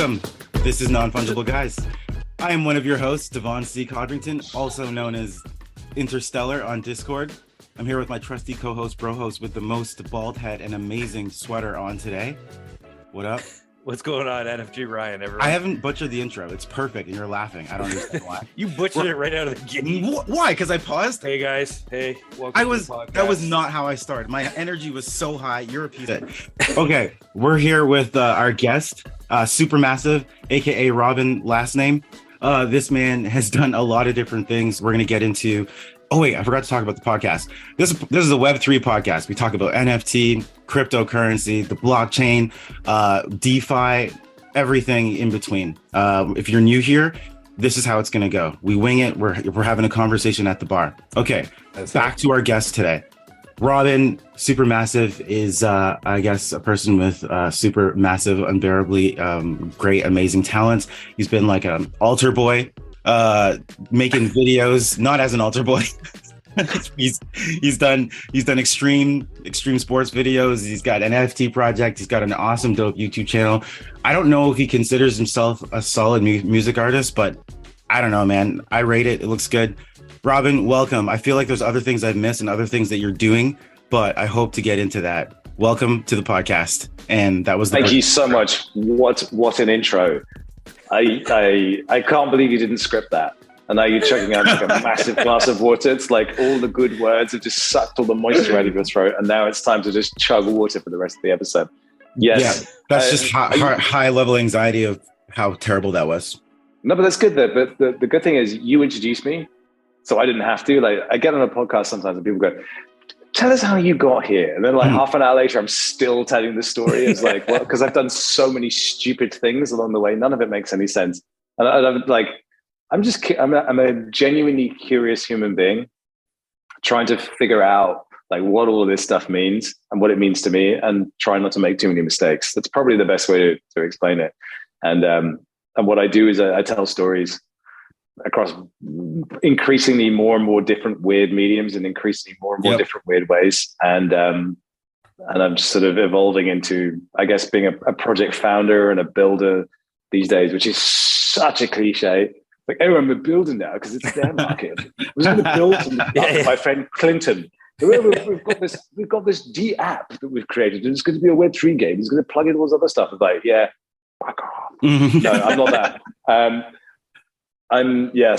Welcome. This is Non-Fungible Guys. I am one of your hosts, Devon C. Codrington, also known as Interstellar on Discord. I'm here with my trusty co-host, bro-host with the most bald head and amazing sweater on today. What up? What's going on, NFG Ryan, everyone? I haven't butchered the intro. It's perfect, and you're laughing. I don't understand why. You butchered it right out of the gate. Why? Because I paused? Hey, guys. Hey, welcome to the podcast. That was not how I started. My energy was so high. You're a piece of it. Okay, we're here with our guest, Supermassive, a.k.a. Robin, last name. This man has done a lot of different things. We're going to get into... Oh, wait, I forgot to talk about the podcast. This is a Web3 podcast. We talk about NFT, cryptocurrency, the blockchain, DeFi, everything in between. If you're new here, this is how it's going to go. We wing it. We're having a conversation at the bar. Okay, back to our guest today. Robin, Supermassive, is, I guess, a person with supermassive, unbearably great, amazing talents. He's been like an altar boy, making videos, not as an altar boy. he's done extreme sports videos. He's got an NFT project. He's got an awesome, dope YouTube channel. I don't know if he considers himself a solid music artist, but I don't know, man. I rate it. It looks good. Robin, welcome. I feel like there's other things I've missed and other things that you're doing, but I hope to get into that. Welcome to the podcast. And that was Thank you so much. What an intro. I can't believe you didn't script that. And now you're chugging out like a massive glass of water. It's like all the good words have just sucked all the moisture out of your throat. And now it's time to just chug water for the rest of the episode. Yes. Yeah, that's just high level anxiety of how terrible that was. No, but that's good though. But the good thing is you introduced me, so I didn't have to. Like, I get on a podcast sometimes and people go, tell us how you got here. And then like half an hour later, I'm still telling the story. It's like, well, because I've done so many stupid things along the way. None of it makes any sense. And I'm like, I'm a genuinely curious human being trying to figure out like what all of this stuff means and what it means to me and trying not to make too many mistakes. That's probably the best way to explain it. And what I do is I tell stories across increasingly more and more different weird mediums and increasingly more and more different weird ways. And I'm sort of evolving into, I guess, being a project founder and a builder these days, which is such a cliche. Like, everyone, we're building now because it's their market. I was going to build something my friend Clinton. We've got this D app that we've created, and it's going to be a Web3 game. It's going to plug in all this other stuff. It's like, yeah, fuck off. No, I'm not that.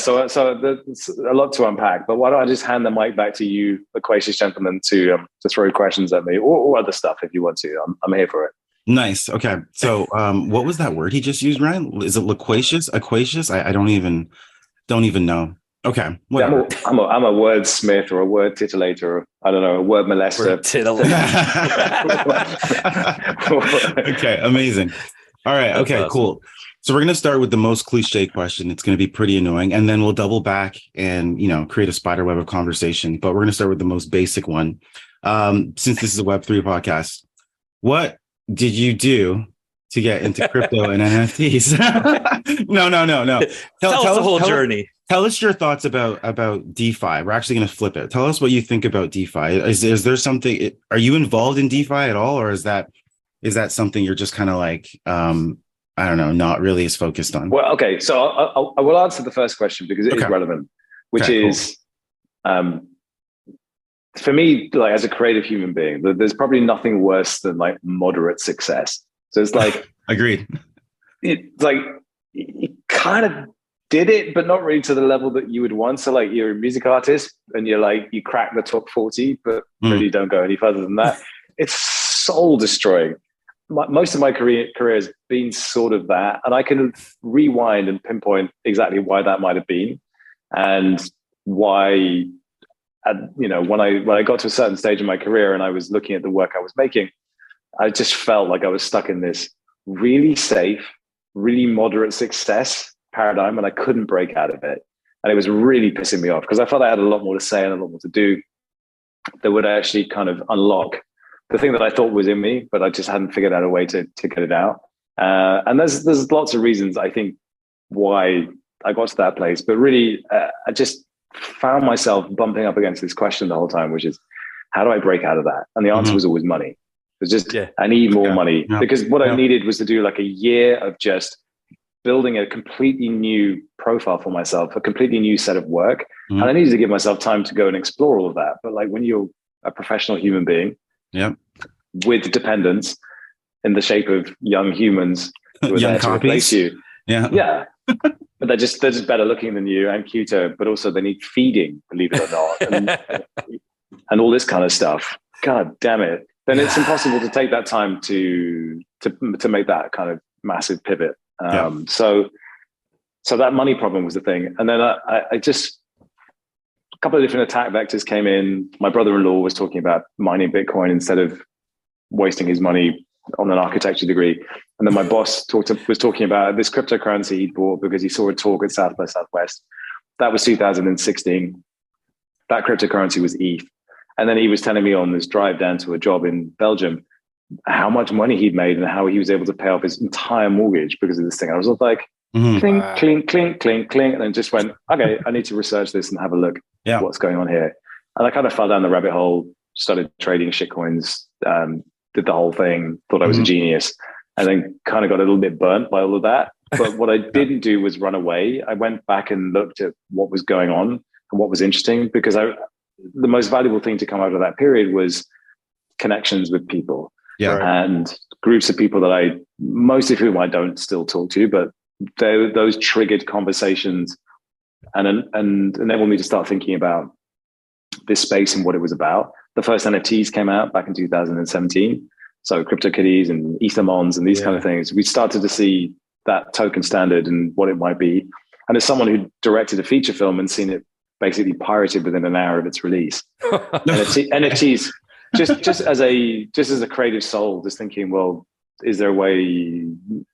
So there's a lot to unpack. But why don't I just hand the mic back to you, loquacious gentleman, to throw questions at me or other stuff if you want to. I'm here for it. Nice. Okay. So, what was that word he just used, Ryan? Is it loquacious? Aquacious? I don't even know. Okay. Whatever. Yeah, I'm a wordsmith or a word titillator, or, I don't know, a word molester. Okay. Amazing. All right. That's okay. Awesome. Cool. So we're going to start with the most cliche question. It's going to be pretty annoying, and then we'll double back and, create a spider web of conversation. But we're going to start with the most basic one. Since this is a Web3 podcast, what did you do to get into crypto and NFTs? No. Tell us the whole journey. Tell us your thoughts about DeFi. We're actually going to flip it. Tell us what you think about DeFi. Is there something? Are you involved in DeFi at all, or is that something you're just kind of like, I don't know, not really as focused on? Well, okay. So I will answer the first question because it is relevant, which is, cool. For me, like as a creative human being, there's probably nothing worse than like moderate success. So it's like, agreed. It's like you kind of did it, but not really to the level that you would want. So like you're a music artist and you're like, you crack the top 40, but really don't go any further than that. It's soul destroying. Most of my career has been sort of that. And I can rewind and pinpoint exactly why that might have been and why, when I got to a certain stage in my career and I was looking at the work I was making, I just felt like I was stuck in this really safe, really moderate success paradigm, and I couldn't break out of it. And it was really pissing me off because I felt I had a lot more to say and a lot more to do that would actually kind of unlock the thing that I thought was in me, but I just hadn't figured out a way to get it out. And there's lots of reasons, I think, why I got to that place. But really, I just found myself bumping up against this question the whole time, which is, how do I break out of that? And the answer was always money. It was just, I need more money. Because what I needed was to do like a year of just building a completely new profile for myself, a completely new set of work. And I needed to give myself time to go and explore all of that. But like when you're a professional human being with dependents in the shape of young humans who are there to replace you. Yeah. But they're just better looking than you and cuter, but also they need feeding, believe it or not. And all this kind of stuff. God damn it. Then it's impossible to take that time to make that kind of massive pivot. So that money problem was the thing. And then I just, a couple of different attack vectors came in. My brother-in-law was talking about mining Bitcoin instead of wasting his money on an architecture degree. And then my boss was talking about this cryptocurrency he'd bought because he saw a talk at South by Southwest. That was 2016. That cryptocurrency was ETH. And then he was telling me on this drive down to a job in Belgium how much money he'd made and how he was able to pay off his entire mortgage because of this thing. I was like, clink, clink, clink, clink, clink, and then just went, okay, I need to research this and have a look at what's going on here. And I kind of fell down the rabbit hole, started trading shitcoins, did the whole thing, thought I was a genius, and then kind of got a little bit burnt by all of that. But what I didn't do was run away. I went back and looked at what was going on and what was interesting, because the most valuable thing to come out of that period was connections with people and groups of people that most of whom I don't still talk to, but those triggered conversations and enabled me to start thinking about this space and what it was about. The first NFTs came out back in 2017. So CryptoKitties and Ethermons and these kind of things. We started to see that token standard and what it might be. And as someone who directed a feature film and seen it basically pirated within an hour of its release, NFTs, just as a creative soul, just thinking, well, is there a way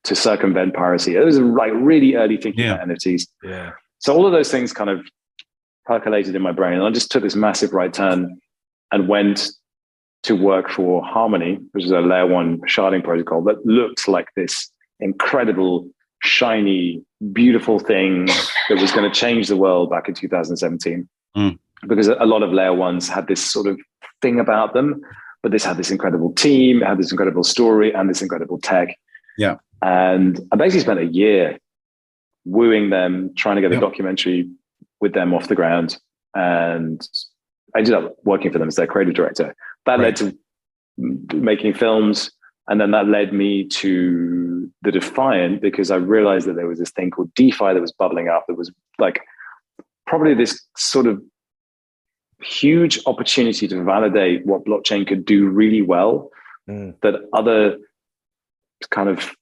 to circumvent piracy? It was like really early thinking about NFTs. Yeah. So all of those things kind of percolated in my brain, and I just took this massive right turn and went to work for Harmony, which is a layer one sharding protocol that looked like this incredible, shiny, beautiful thing that was going to change the world back in 2017. Because a lot of layer ones had this sort of thing about them, but this had this incredible team, it had this incredible story and this incredible tech. Yeah. And I basically spent a year wooing them, trying to get a documentary with them off the ground. And I ended up working for them as their creative director. That led to making films. And then that led me to the Defiant, because I realized that there was this thing called DeFi that was bubbling up. That was like probably this sort of huge opportunity to validate what blockchain could do really well, that other kind of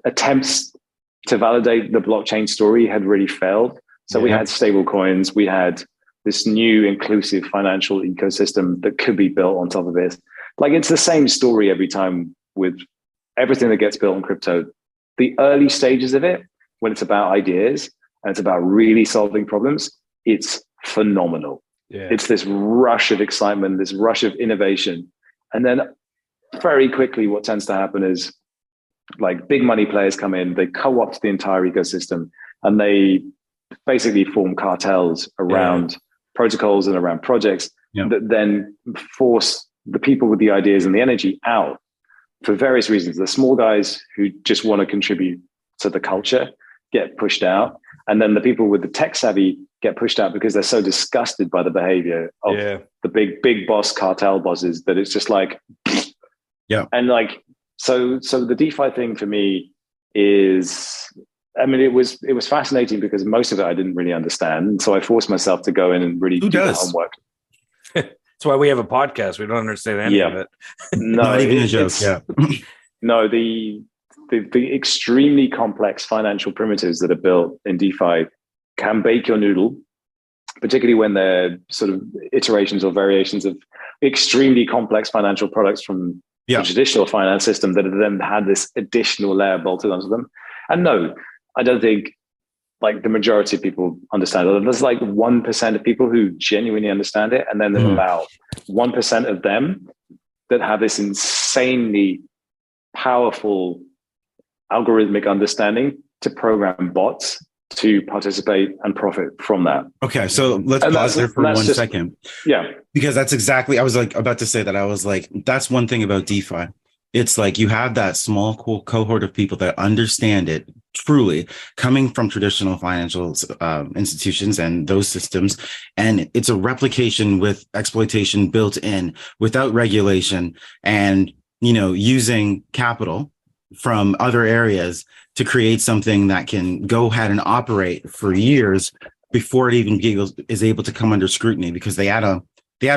attempts to validate the blockchain story had really failed. So we had stable coins, we had this new inclusive financial ecosystem that could be built on top of it. Like, it's the same story every time with everything that gets built in crypto. The early stages of it, when it's about ideas and it's about really solving problems, it's phenomenal. Yeah. It's this rush of excitement, this rush of innovation. And then very quickly, what tends to happen is like big money players come in, they co-opt the entire ecosystem, and they basically form cartels around protocols and around projects that then force the people with the ideas and the energy out for various reasons. The small guys who just want to contribute to the culture get pushed out. And then the people with the tech savvy get pushed out because they're so disgusted by the behavior of the big boss cartel bosses that it's just like, And like, so the DeFi thing for me is, I mean, it was fascinating because most of it I didn't really understand. So I forced myself to go in and really do the homework. That's why we have a podcast. We don't understand any of it. No, not even a joke. No, the extremely complex financial primitives that are built in DeFi can bake your noodle, particularly when they're sort of iterations or variations of extremely complex financial products from the traditional finance system that have then had this additional layer bolted onto them. And no, I don't think like the majority of people understand it. There's like 1% of people who genuinely understand it. And then there's about 1% of them that have this insanely powerful algorithmic understanding to program bots to participate and profit from that. Okay, so let's pause there for 1 second. Yeah. Because that's exactly, I was like about to say that. I was like, that's one thing about DeFi it's like you have that small cohort of people that understand it truly, coming from traditional financial institutions and those systems. And it's a replication with exploitation built in without regulation, and, using capital from other areas to create something that can go ahead and operate for years before it even is able to come under scrutiny, because they add a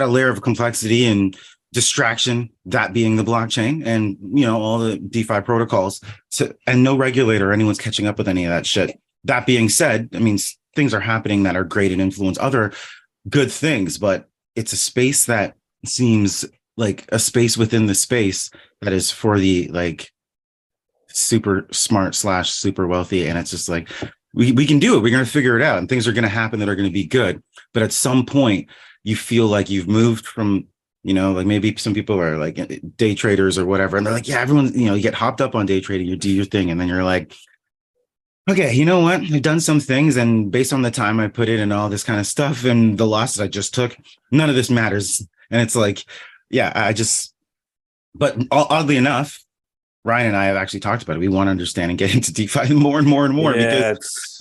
layer of complexity and distraction, that being the blockchain and all the DeFi protocols, and no regulator or anyone's catching up with any of that shit. That being said, I mean, things are happening that are great and influence other good things, but it's a space that seems like a space within the space that is for the super smart / super wealthy. And it's just like, we can do it. We're going to figure it out, and things are going to happen that are going to be good. But at some point you feel like you've moved from, maybe some people are like day traders or whatever. And they're like, yeah, everyone, you get hopped up on day trading, you do your thing. And then you're like, okay, you know what? I've done some things, and based on the time I put in and all this kind of stuff and the losses I just took, none of this matters. And it's like, yeah, but oddly enough, Ryan and I have actually talked about it. We want to understand and get into DeFi more and more and more,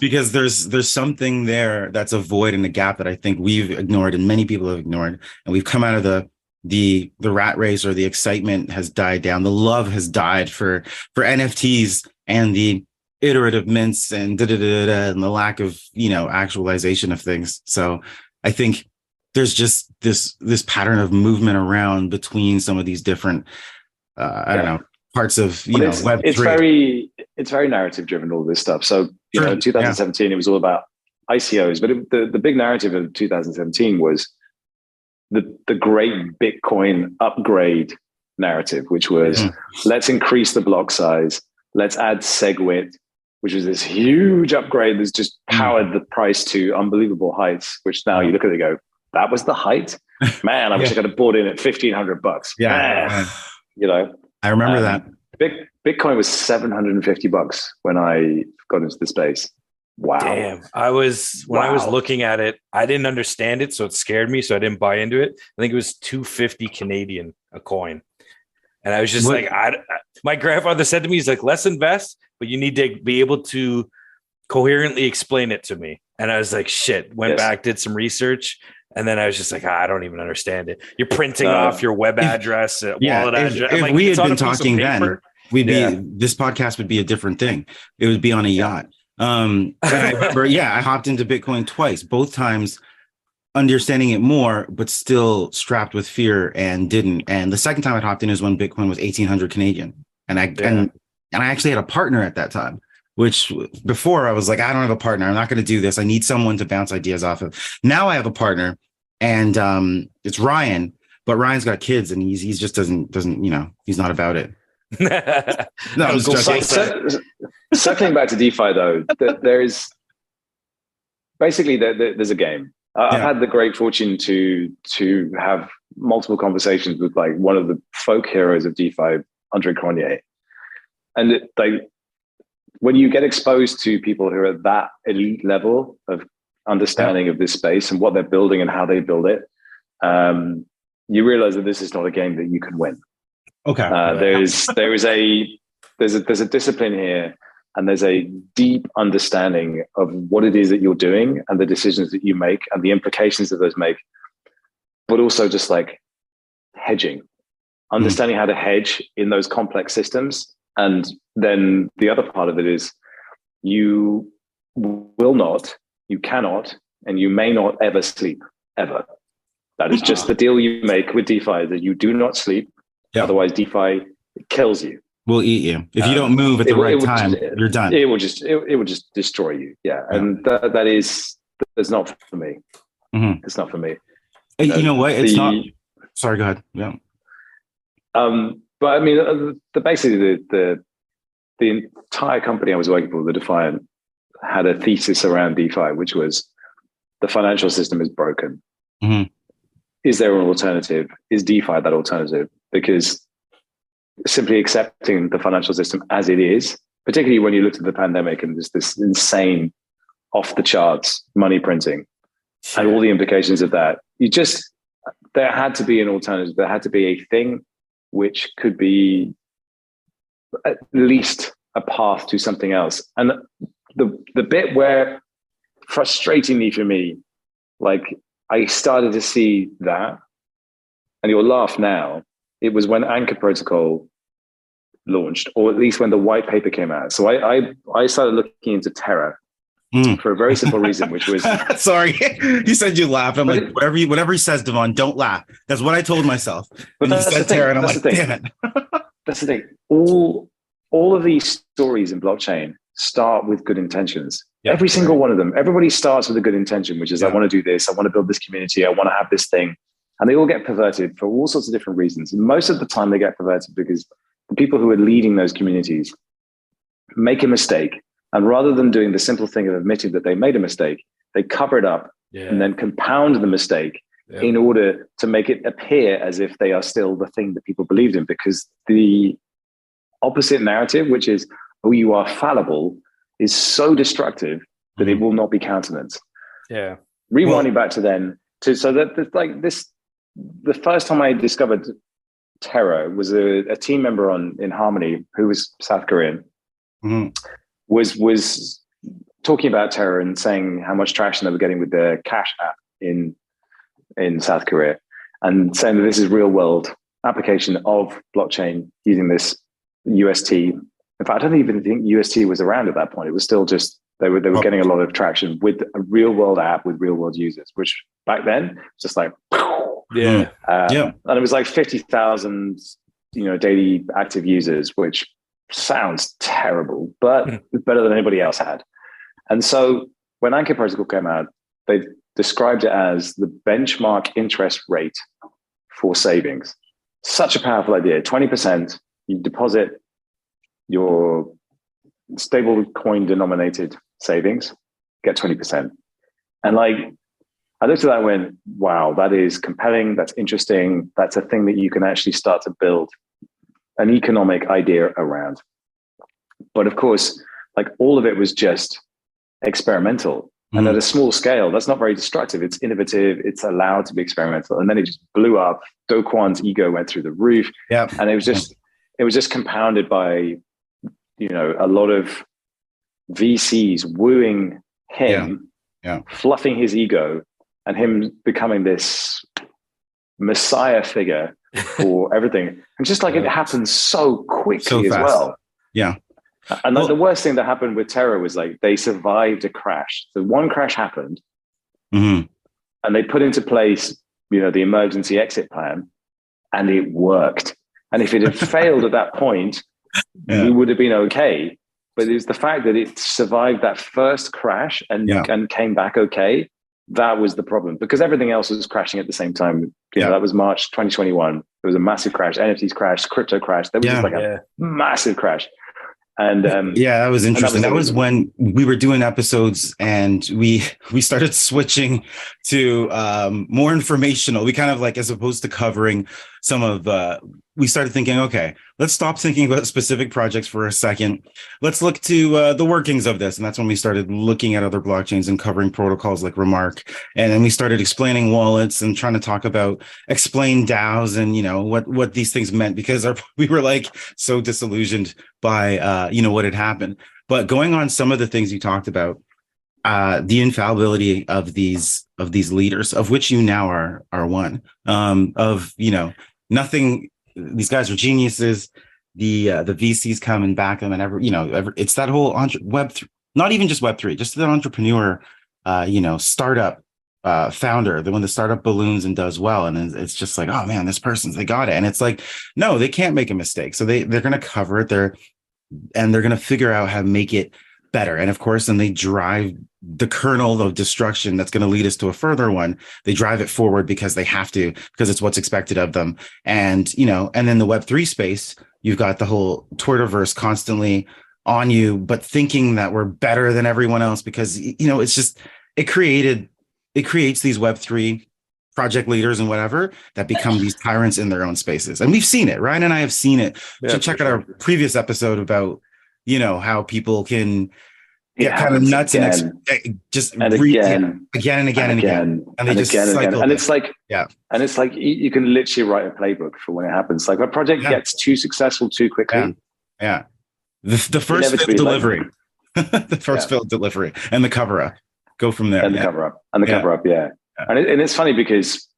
because there's something there that's a void and a gap that I think we've ignored and many people have ignored. And we've come out of the rat race, or the excitement has died down. The love has died for NFTs and the iterative mints and and the lack of, actualization of things. So I think there's just this pattern of movement around between some of these different, I don't know, parts of Web3. It's very narrative driven, all this stuff. So in 2017 it was all about ICOs, but the big narrative of 2017 was the great Bitcoin upgrade narrative, which was let's increase the block size, let's add SegWit, which was this huge upgrade that's just powered the price to unbelievable heights, which now you look at it and go, that was the height? Man, I wish I could have bought in at $1,500. Yeah. I remember that. Bitcoin was $750 when I got into the space. Wow. Damn. I was looking at it, I didn't understand it, so it scared me, so I didn't buy into it. I think it was 250 Canadian a coin. And I was just my grandfather said to me, he's like, let's invest, but you need to be able to coherently explain it to me. And I was like, shit, went back, did some research. And then I was just like, I don't even understand it. You're printing off your web address, wallet address. If we had been talking then, this podcast would be a different thing. It would be on a yacht. And I remember, I hopped into Bitcoin twice, both times understanding it more, but still strapped with fear and didn't. And the second time I hopped in is when Bitcoin was 1,800 Canadian. And I actually had a partner at that time, which before I was like, I don't have a partner. I'm not going to do this. I need someone to bounce ideas off of. Now I have a partner, and it's Ryan, but Ryan's got kids and he's just doesn't, he's not about it. No, I'm just circling back to DeFi though, there is basically there's a game. I've had the great fortune to have multiple conversations with like one of the folk heroes of DeFi, Andre Cronje, and when you get exposed to people who are at that elite level of understanding of this space and what they're building and how they build it, you realize that this is not a game that you can win. Okay. There's a discipline here, and there's a deep understanding of what it is that you're doing and the decisions that you make and the implications that those make, but also just like hedging, understanding how to hedge in those complex systems. And then the other part of it is you will not, you cannot, and you may not ever sleep, ever. That is just the deal you make with DeFi, that you do not sleep. Yep. Otherwise, DeFi kills you. Will eat you if you don't move at the right time. You're done. It will just destroy you. Yeah, and that's not for me. Mm-hmm. It's not for me. You know what? It's not. Sorry, go ahead. Yeah. But I mean, basically the entire company I was working for, the Defiant, had a thesis around DeFi, which was the financial system is broken. Mm-hmm. Is there an alternative? Is DeFi that alternative? Because simply accepting the financial system as it is, particularly when you looked at the pandemic and there's this insane off the charts money printing and all the implications of that, there had to be an alternative. There had to be a thing which could be at least a path to something else. And the bit where, frustratingly for me, like I started to see that, and you'll laugh now, it was when Anchor Protocol launched, or at least when the white paper came out. So I started looking into Terra for a very simple reason, which was sorry, you said you laughed. I'm like, whatever he says, Devon, don't laugh. That's what I told myself. But and you said Terra, and I'm like, damn it. That's the thing. All of these stories in blockchain start with good intentions. Yeah, every single one of them. Everybody starts with a good intention, which is I want to do this, I want to build this community, I want to have this thing. And they all get perverted for all sorts of different reasons. And most of the time they get perverted because the people who are leading those communities make a mistake. And rather than doing the simple thing of admitting that they made a mistake, they cover it up and then compound the mistake in order to make it appear as if they are still the thing that people believed in. Because the opposite narrative, which is, oh, you are fallible, is so destructive that it will not be countenanced. Yeah. Rewinding back to then, so that like this, the first time I discovered Terra was a team member in Harmony who was South Korean. Was talking about Terra and saying how much traction they were getting with the Cash app in South Korea, and saying that this is real world application of blockchain using this UST. In fact, I don't even think UST was around at that point. It was still just they were getting a lot of traction with a real world app with real world users, which back then just like and it was like 50,000 daily active users, which sounds terrible, but it's better than anybody else had. And so when Anchor Protocol came out, they described it as the benchmark interest rate for savings. Such a powerful idea. 20%, you deposit your stable coin denominated savings, get 20%. And like, I looked at that and went, wow, that is compelling. That's interesting. That's a thing that you can actually start to build an economic idea around. But of course, like all of it was just experimental. And at a small scale, that's not very destructive. It's innovative. It's allowed to be experimental. And then it just blew up. Do Kwon's ego went through the roof. And it was just compounded by, a lot of VCs wooing him, fluffing his ego, and him becoming this messiah figure for everything. And just like it happened so quickly as well. And like the worst thing that happened with Terra was like they survived a crash. So one crash happened and they put into place, the emergency exit plan, and it worked. And if it had failed at that point, we would have been okay. But it was the fact that it survived that first crash and came back okay. That was the problem, because everything else was crashing at the same time. That was March 2021. There was a massive crash. NFTs crashed, crypto crashed. There was just like a massive crash. And that was interesting. That was when we were doing episodes and we started switching to more informational. We kind of like, as opposed to covering some of we started thinking, okay, let's stop thinking about specific projects for a second. Let's look to the workings of this. And that's when we started looking at other blockchains and covering protocols like Remark. And then we started explaining wallets and trying to explain DAOs and, what these things meant, because we were like so disillusioned by, what had happened. But going on some of the things you talked about, the infallibility of these leaders, of which you now are one, nothing. These guys are geniuses. The VCs come and back them, and it's that whole Web3, not even just Web3, just that entrepreneur, startup founder, the one that startup balloons and does well, and it's just like, oh man, they got it, and it's like, no, they can't make a mistake, so they're going to cover it, they're going to figure out how to make it better, and of course, then they drive the kernel of destruction that's going to lead us to a further one. They drive it forward because they have to, because it's what's expected of them. And, and then the Web3 space, you've got the whole Twitterverse constantly on you, but thinking that we're better than everyone else because, it's just, it creates these Web3 project leaders and whatever that become these tyrants in their own spaces. And we've seen it. Ryan and I have seen it. So check out our previous episode about, how people can get kind of nuts again and again and again, and they just cycle. And it's like, and it's like you can literally write a playbook for when it happens. Like a project gets too successful too quickly, Yeah. The first failed delivery. The first failed delivery and the cover up. Go from there. And the cover up. And the cover up, yeah. And it's funny because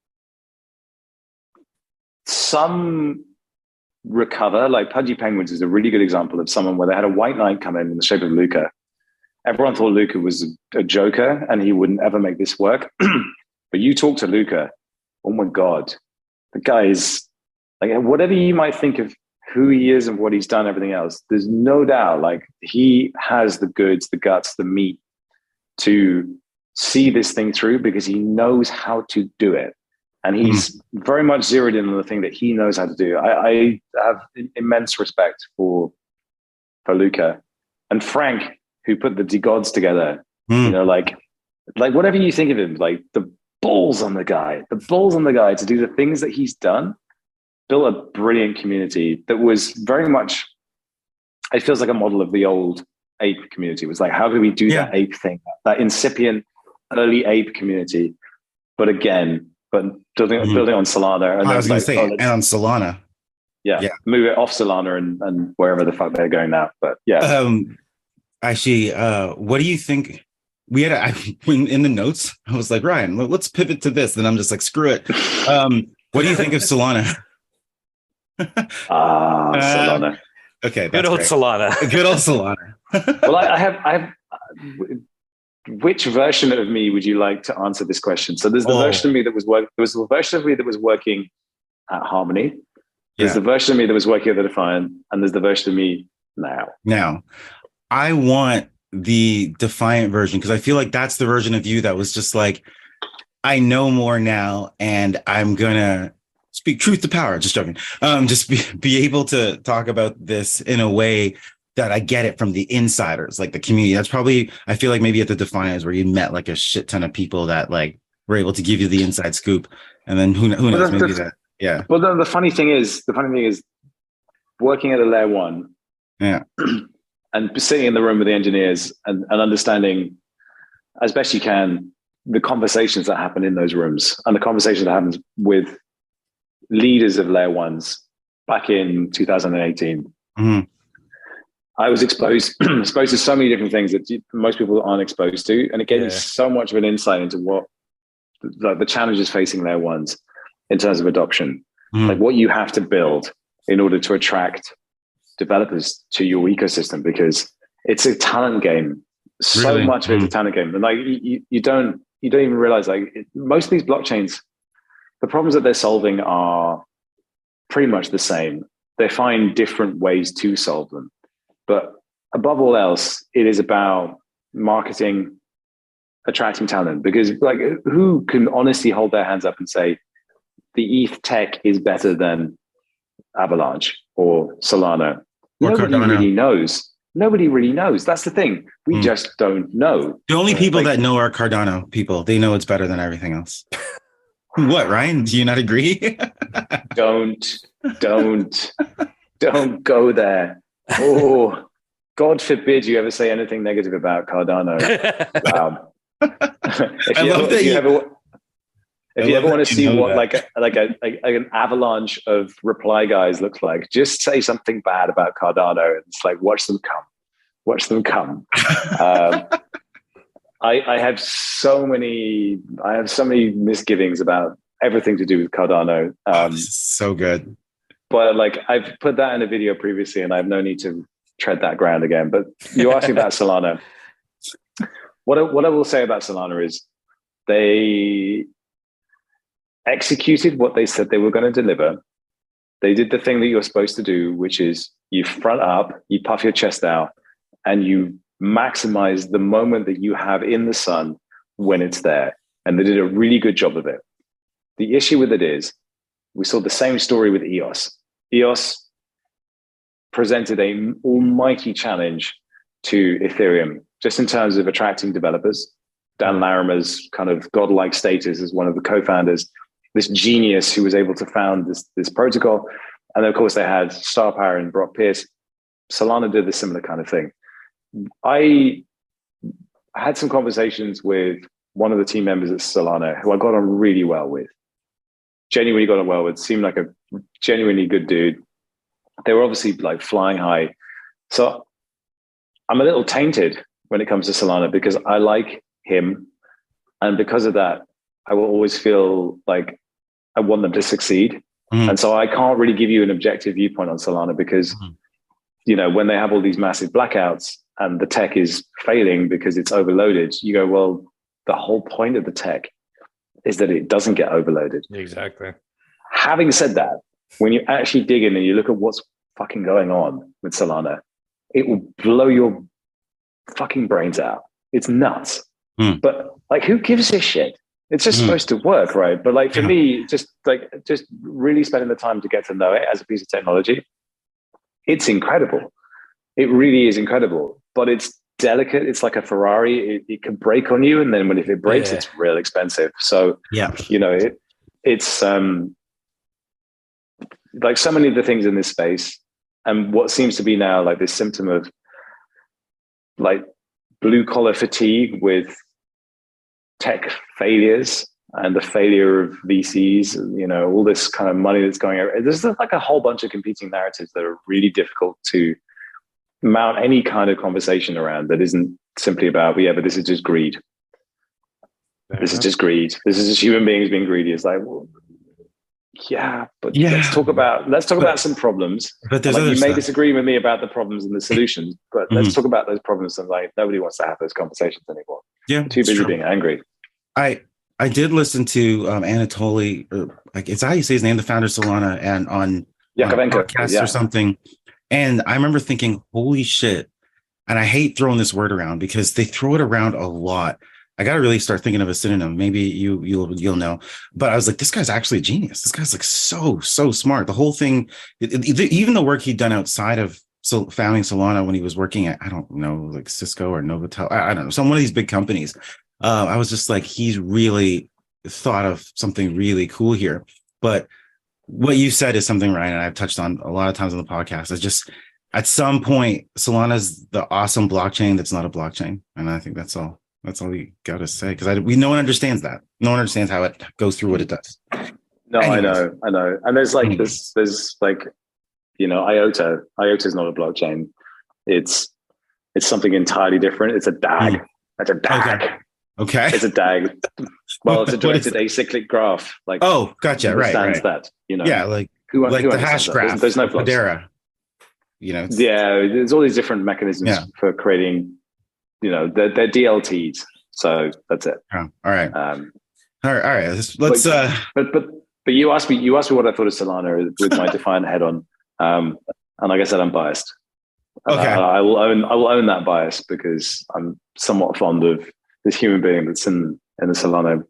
some recover, like Pudgy Penguins is a really good example of someone where they had a white knight come in the shape of Luca. Everyone thought Luca was a joker and he wouldn't ever make this work. But you talk to Luca, oh my God, the guy is like, whatever you might think of who he is and what he's done, everything else, there's no doubt like he has the goods, the guts, the meat to see this thing through because he knows how to do it. And he's very much zeroed in on the thing that he knows how to do. I have immense respect for Luca and Frank, who put the D-Gods together. You know, like whatever you think of him, like the balls on the guy to do the things that he's done, built a brilliant community that was very much, it feels like a model of the old ape community. It was like, how do we do that ape thing, that incipient early ape community? But building on Solana. And I was going to say, and on Solana. Yeah, move it off Solana and wherever the fuck they're going now. But yeah. Actually, what do you think? We had in the notes, I was like, Ryan, let's pivot to this. Then I'm just like, screw it. What do you think of Solana? Solana. Okay, good old Solana. Good old Solana. Well, I have. Which version of me would you like to answer this question? So there's the version of me that was working. There was the version of me that was working at Harmony. There's the version of me that was working at the Defiant, and there's the version of me now. Now, I want the Defiant version because I feel like that's the version of you that was just like, I know more now, and I'm gonna speak truth to power. Just joking. Just be able to talk about this in a way that I get it from the insiders, like the community. That's probably, I feel like maybe at the Defiant is where you met like a shit ton of people that like were able to give you the inside scoop. And then who knows, maybe that, yeah. Well, the funny thing is working at a layer one, and sitting in the room with the engineers and understanding as best you can the conversations that happen in those rooms and the conversation that happens with leaders of layer ones back in 2018. I was exposed to so many different things that most people aren't exposed to. And it gave me so much of an insight into what the challenges facing layer ones in terms of adoption, like what you have to build in order to attract developers to your ecosystem, because it's a talent game. So much of it's a talent game. And like, you don't even realize like most of these blockchains, the problems that they're solving are pretty much the same. They find different ways to solve them. But above all else, it is about marketing, attracting talent, because like who can honestly hold their hands up and say the ETH tech is better than Avalanche or Solana? Nobody really knows. Nobody really knows. That's the thing. We just don't know. The only people that know are Cardano people. They know it's better than everything else. What, Ryan? Do you not agree? Don't go there. Oh, God forbid you ever say anything negative about Cardano. If you ever want to see what like an avalanche of reply guys looks like, just say something bad about Cardano. It's like, watch them come. I have so many misgivings about everything to do with Cardano. So good. But like I've put that in a video previously and I have no need to tread that ground again. But you asked me about Solana. What I will say about Solana is they executed what they said they were going to deliver. They did the thing that you're supposed to do, which is you front up, you puff your chest out, and you maximize the moment that you have in the sun when it's there. And they did a really good job of it. The issue with it is we saw the same story with EOS. EOS presented an almighty challenge to Ethereum, just in terms of attracting developers. Dan Larimer's kind of godlike status as one of the co-founders, this genius who was able to found this protocol. And then, of course, they had star power in Brock Pierce. Solana did a similar kind of thing. I had some conversations with one of the team members at Solana who I got on really well with. Genuinely got on well with, seemed like a genuinely good dude. They were obviously like flying high So I'm a little tainted when it comes to Solana because I like him. And because of that, I will always feel like I want them to succeed. And so I can't really give you an objective viewpoint on Solana because, when they have all these massive blackouts and the tech is failing because it's overloaded, you go, well, the whole point of the tech is that it doesn't get overloaded. Exactly. Having said that, when you actually dig in and you look at what's fucking going on with Solana, it will blow your fucking brains out. It's nuts. But like, who gives a shit? It's just supposed to work, right? But like for me, just really spending the time to get to know it as a piece of technology, it's incredible. It really is incredible. But it's delicate. It's like a Ferrari. It can break on you, and then if it breaks, it's real expensive. So it's like so many of the things in this space, and what seems to be now like this symptom of like blue collar fatigue with tech failures and the failure of VCs, all this kind of money that's going over. There's like a whole bunch of competing narratives that are really difficult to mount any kind of conversation around that isn't simply about, but this is just greed. This is just greed. This is just human beings being greedy. It's like, well, let's talk about some problems. But there's you may disagree with me about the problems and the solutions, but let's talk about those problems. And like, nobody wants to have those conversations anymore. Yeah, too busy being angry. I did listen to Anatoly, or like it's how you say his name, the founder of Solana, and on podcast or something. And I remember thinking, holy shit. And I hate throwing this word around because they throw it around a lot. I got to really start thinking of a synonym. Maybe you'll know. But I was like, this guy's actually a genius. This guy's like so smart. The whole thing, even the work he'd done outside of founding Solana when he was working at, I don't know, like Cisco or Novotel, I don't know, some one of these big companies. I was just like, he's really thought of something really cool here. But what you said is something, Ryan, and I've touched on a lot of times on the podcast. It's just at some point, Solana's the awesome blockchain that's not a blockchain. And I think that's all we got to say, because no one understands that. No one understands how it goes through what it does. No, anyways. I know. And there's like, there's like, IOTA. IOTA is not a blockchain. It's something entirely different. It's a DAG. That's a DAG. Okay. It's a DAG. Well, it's a directed acyclic graph. Like, gotcha. Right. That, like the hash graph. There's no blocks. Hedera. There's all these different mechanisms for creating, they're DLTs. So that's it. Oh, all right. All right. Let's. But you asked me what I thought of Solana with my Defiant head on, and like I said, I'm biased. Okay. I will own that bias because I'm somewhat fond of this human being that's in the Solana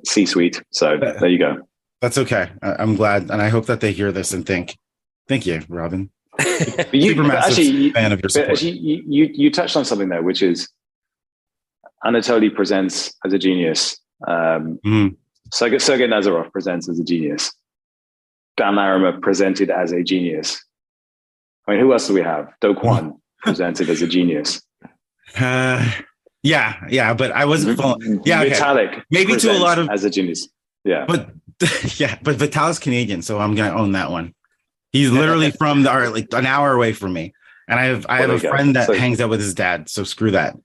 C-suite. So there you go. That's okay. I'm glad, and I hope that they hear this and think, "Thank you, Robin." Super massive fan of your support. You touched on something there, which is Anatoly presents as a genius. Sergey Nazarov presents as a genius. Dan Larimer presented as a genius. I mean, who else do we have? Do Kwon presented as a genius. But I wasn't. Vitalik, maybe to a lot of as a genius. Yeah, but Vitalik's Canadian, so I'm gonna own that one. He's literally from an hour away from me, and I have a friend that hangs out with his dad. So screw that.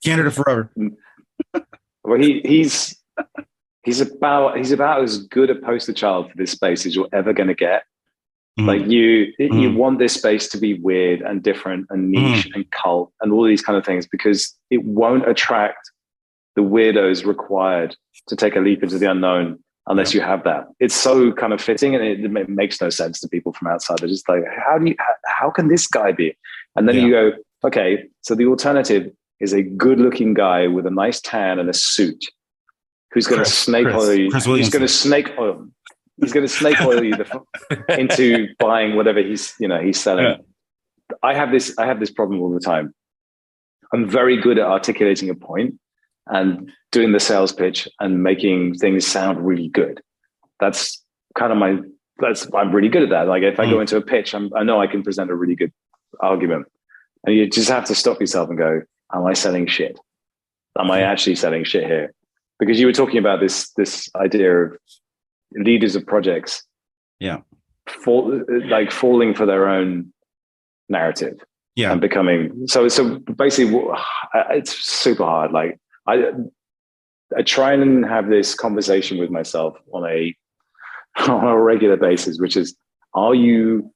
Canada forever. Well, he's about as good a poster child for this space as you're ever going to get. Like you want this space to be weird and different and niche and cult and all these kind of things, because it won't attract the weirdos required to take a leap into the unknown unless you have that. It's so kind of fitting, and it makes no sense to people from outside. They're just like, how can this guy be? And then you go, okay, so the alternative is a good-looking guy with a nice tan and a suit who's going to snake oil you. He's going to snake oil. He's going to snake oil you into buying whatever he's selling. Yeah. I have this problem all the time. I'm very good at articulating a point and doing the sales pitch and making things sound really good. That's kind of I'm really good at that. Like if I go into a pitch, I know I can present a really good argument, and you just have to stop yourself and go, am I selling shit? Am I actually selling shit here? Because you were talking about this idea of leaders of projects, falling for their own narrative. Yeah. And becoming so basically it's super hard. Like I try and have this conversation with myself on a regular basis, which is, are you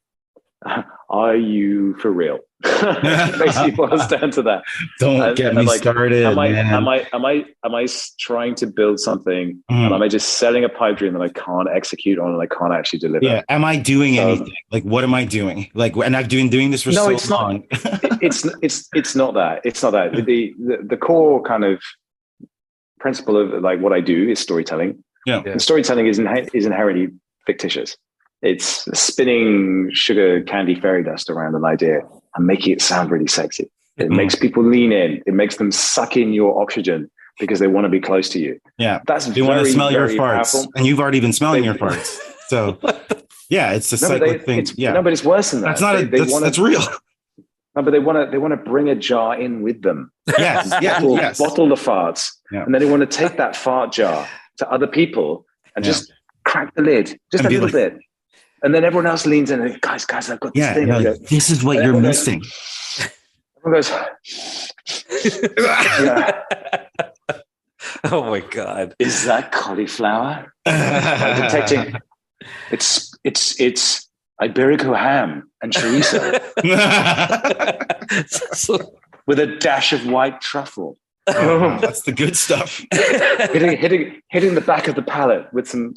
for real? Basically boils down to that. Don't get me started. Am I trying to build something and am I just selling a pipe dream that I can't execute on and I can't actually deliver? Yeah. Am I doing anything? Like, what am I doing? Like, and I've been doing this for so long. It's not that. It's not that. The core kind of principle of like what I do is storytelling. Yeah. And storytelling is inherently fictitious. It's spinning sugar candy fairy dust around an idea and making it sound really sexy. It makes people lean in. It makes them suck in your oxygen because they want to be close to you. Yeah. They want to smell your farts. Powerful. And you've already been smelling your farts. So yeah, it's a cyclic thing. No, but it's worse than that. That's real. No, but they want to bring a jar in with them. Yes. Bottle the farts. Yeah. And then they want to take that fart jar to other people and just crack the lid just a little bit. And then everyone else leans in and guys, I've got this thing. Like, this is what you're missing. Everyone goes, oh my God. Is that cauliflower? Detecting it's Iberico ham and chorizo with a dash of white truffle. Oh, that's the good stuff. hitting the back of the palate with some.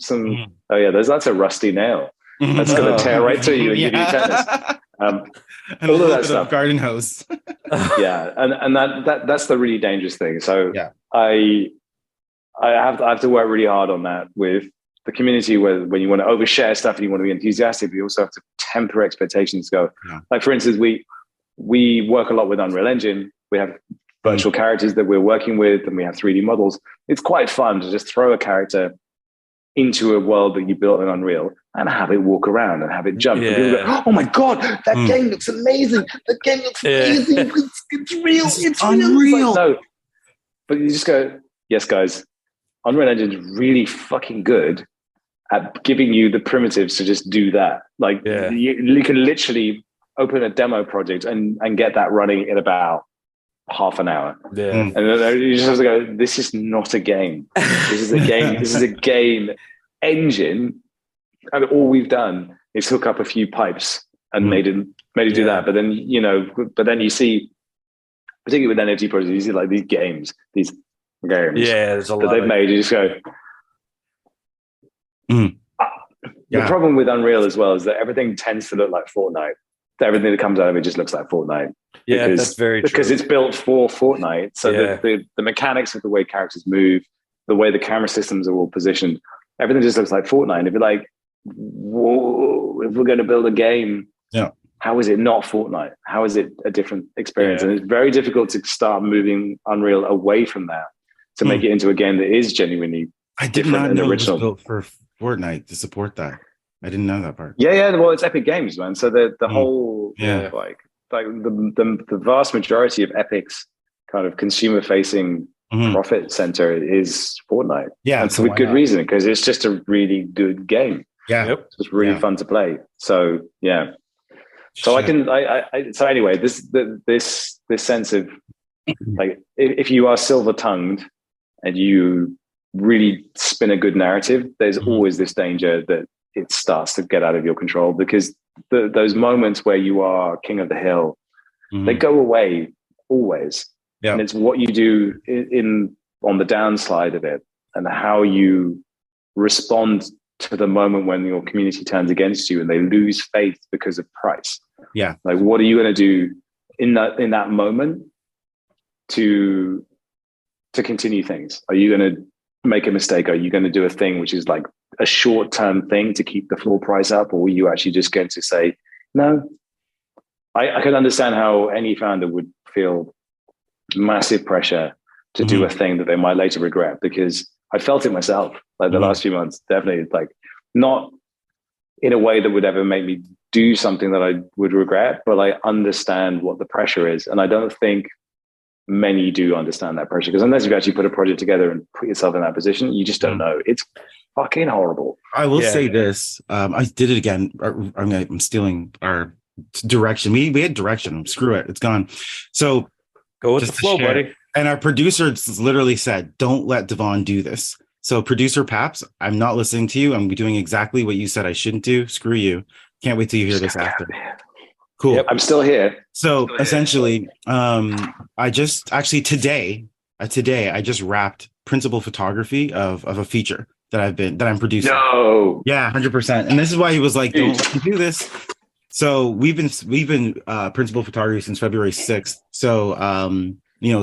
Oh yeah, that's a rusty nail. That's going to tear right through you and give you tennis. And all of that stuff. Garden hose. Yeah, and that's the really dangerous thing. So I have to work really hard on that with the community, where when you want to overshare stuff and you want to be enthusiastic, but you also have to temper expectations. Like for instance, we work a lot with Unreal Engine. We have virtual characters that we're working with, and we have 3D models. It's quite fun to just throw a character into a world that you built in Unreal and have it walk around and have it jump. And people go, oh my God, that game looks amazing. That game looks amazing. It's real. It's unreal. Like, no. But you just go, yes, guys, Unreal Engine is really fucking good at giving you the primitives to just do that. Like you can literally open a demo project and get that running in about half an hour. And then you just have to go, this is not a game. This is a game. This is a game engine. And all we've done is hook up a few pipes and made it do that. But then, you see, particularly with NFT projects, you see like these games there's a lot that they've made. You just go, the problem with Unreal as well is that everything tends to look like Fortnite. Everything that comes out of it just looks like Fortnite. Yeah, that's very true. Because it's built for Fortnite. So the mechanics of the way characters move, the way the camera systems are all positioned, everything just looks like Fortnite. And if you're like, whoa, if we're going to build a game, how is it not Fortnite? How is it a different experience? And it's very difficult to start moving Unreal away from that to make it into a game that is genuinely different and original. It was built for Fortnite to support that. I didn't know that part. Well, it's Epic Games, man. So the whole like the vast majority of Epic's kind of consumer facing profit center is Fortnite. Yeah, and for good reason, because it's just a really good game. Yeah, it's really fun to play. So so so anyway, this sense of like, if you are silver tongued and you really spin a good narrative, there's always this danger that it starts to get out of your control, because those moments where you are king of the hill, they go away always. And it's what you do on the downslide of it and how you respond to the moment when your community turns against you and they lose faith because of price. Like, what are you going to do in that moment to continue things? Are you going to make a mistake? Are you going to do a thing which is like a short-term thing to keep the floor price up, or are you actually just going to say no? I can understand how any founder would feel massive pressure to do a thing that they might later regret, because I felt it myself, like the last few months, definitely, like not in a way that would ever make me do something that I would regret, but I understand what the pressure is. And I don't think many do understand that pressure, because unless you've actually put a project together and put yourself in that position, you just don't know. It's fucking horrible. I will say this. I did it again. I'm stealing our direction. We had direction. Screw it. It's gone. So go with the flow, buddy. And our producer literally said, don't let Devon do this. So producer Paps, I'm not listening to you. I'm doing exactly what you said I shouldn't do. Screw you. Can't wait till you hear this after. Cool. Yep, I'm still here. So essentially, I just actually today, I just wrapped principal photography of a feature that I'm producing. No. Yeah, 100%. And this is why he was like, don't let me do this. So we've been principal photography since February 6th. So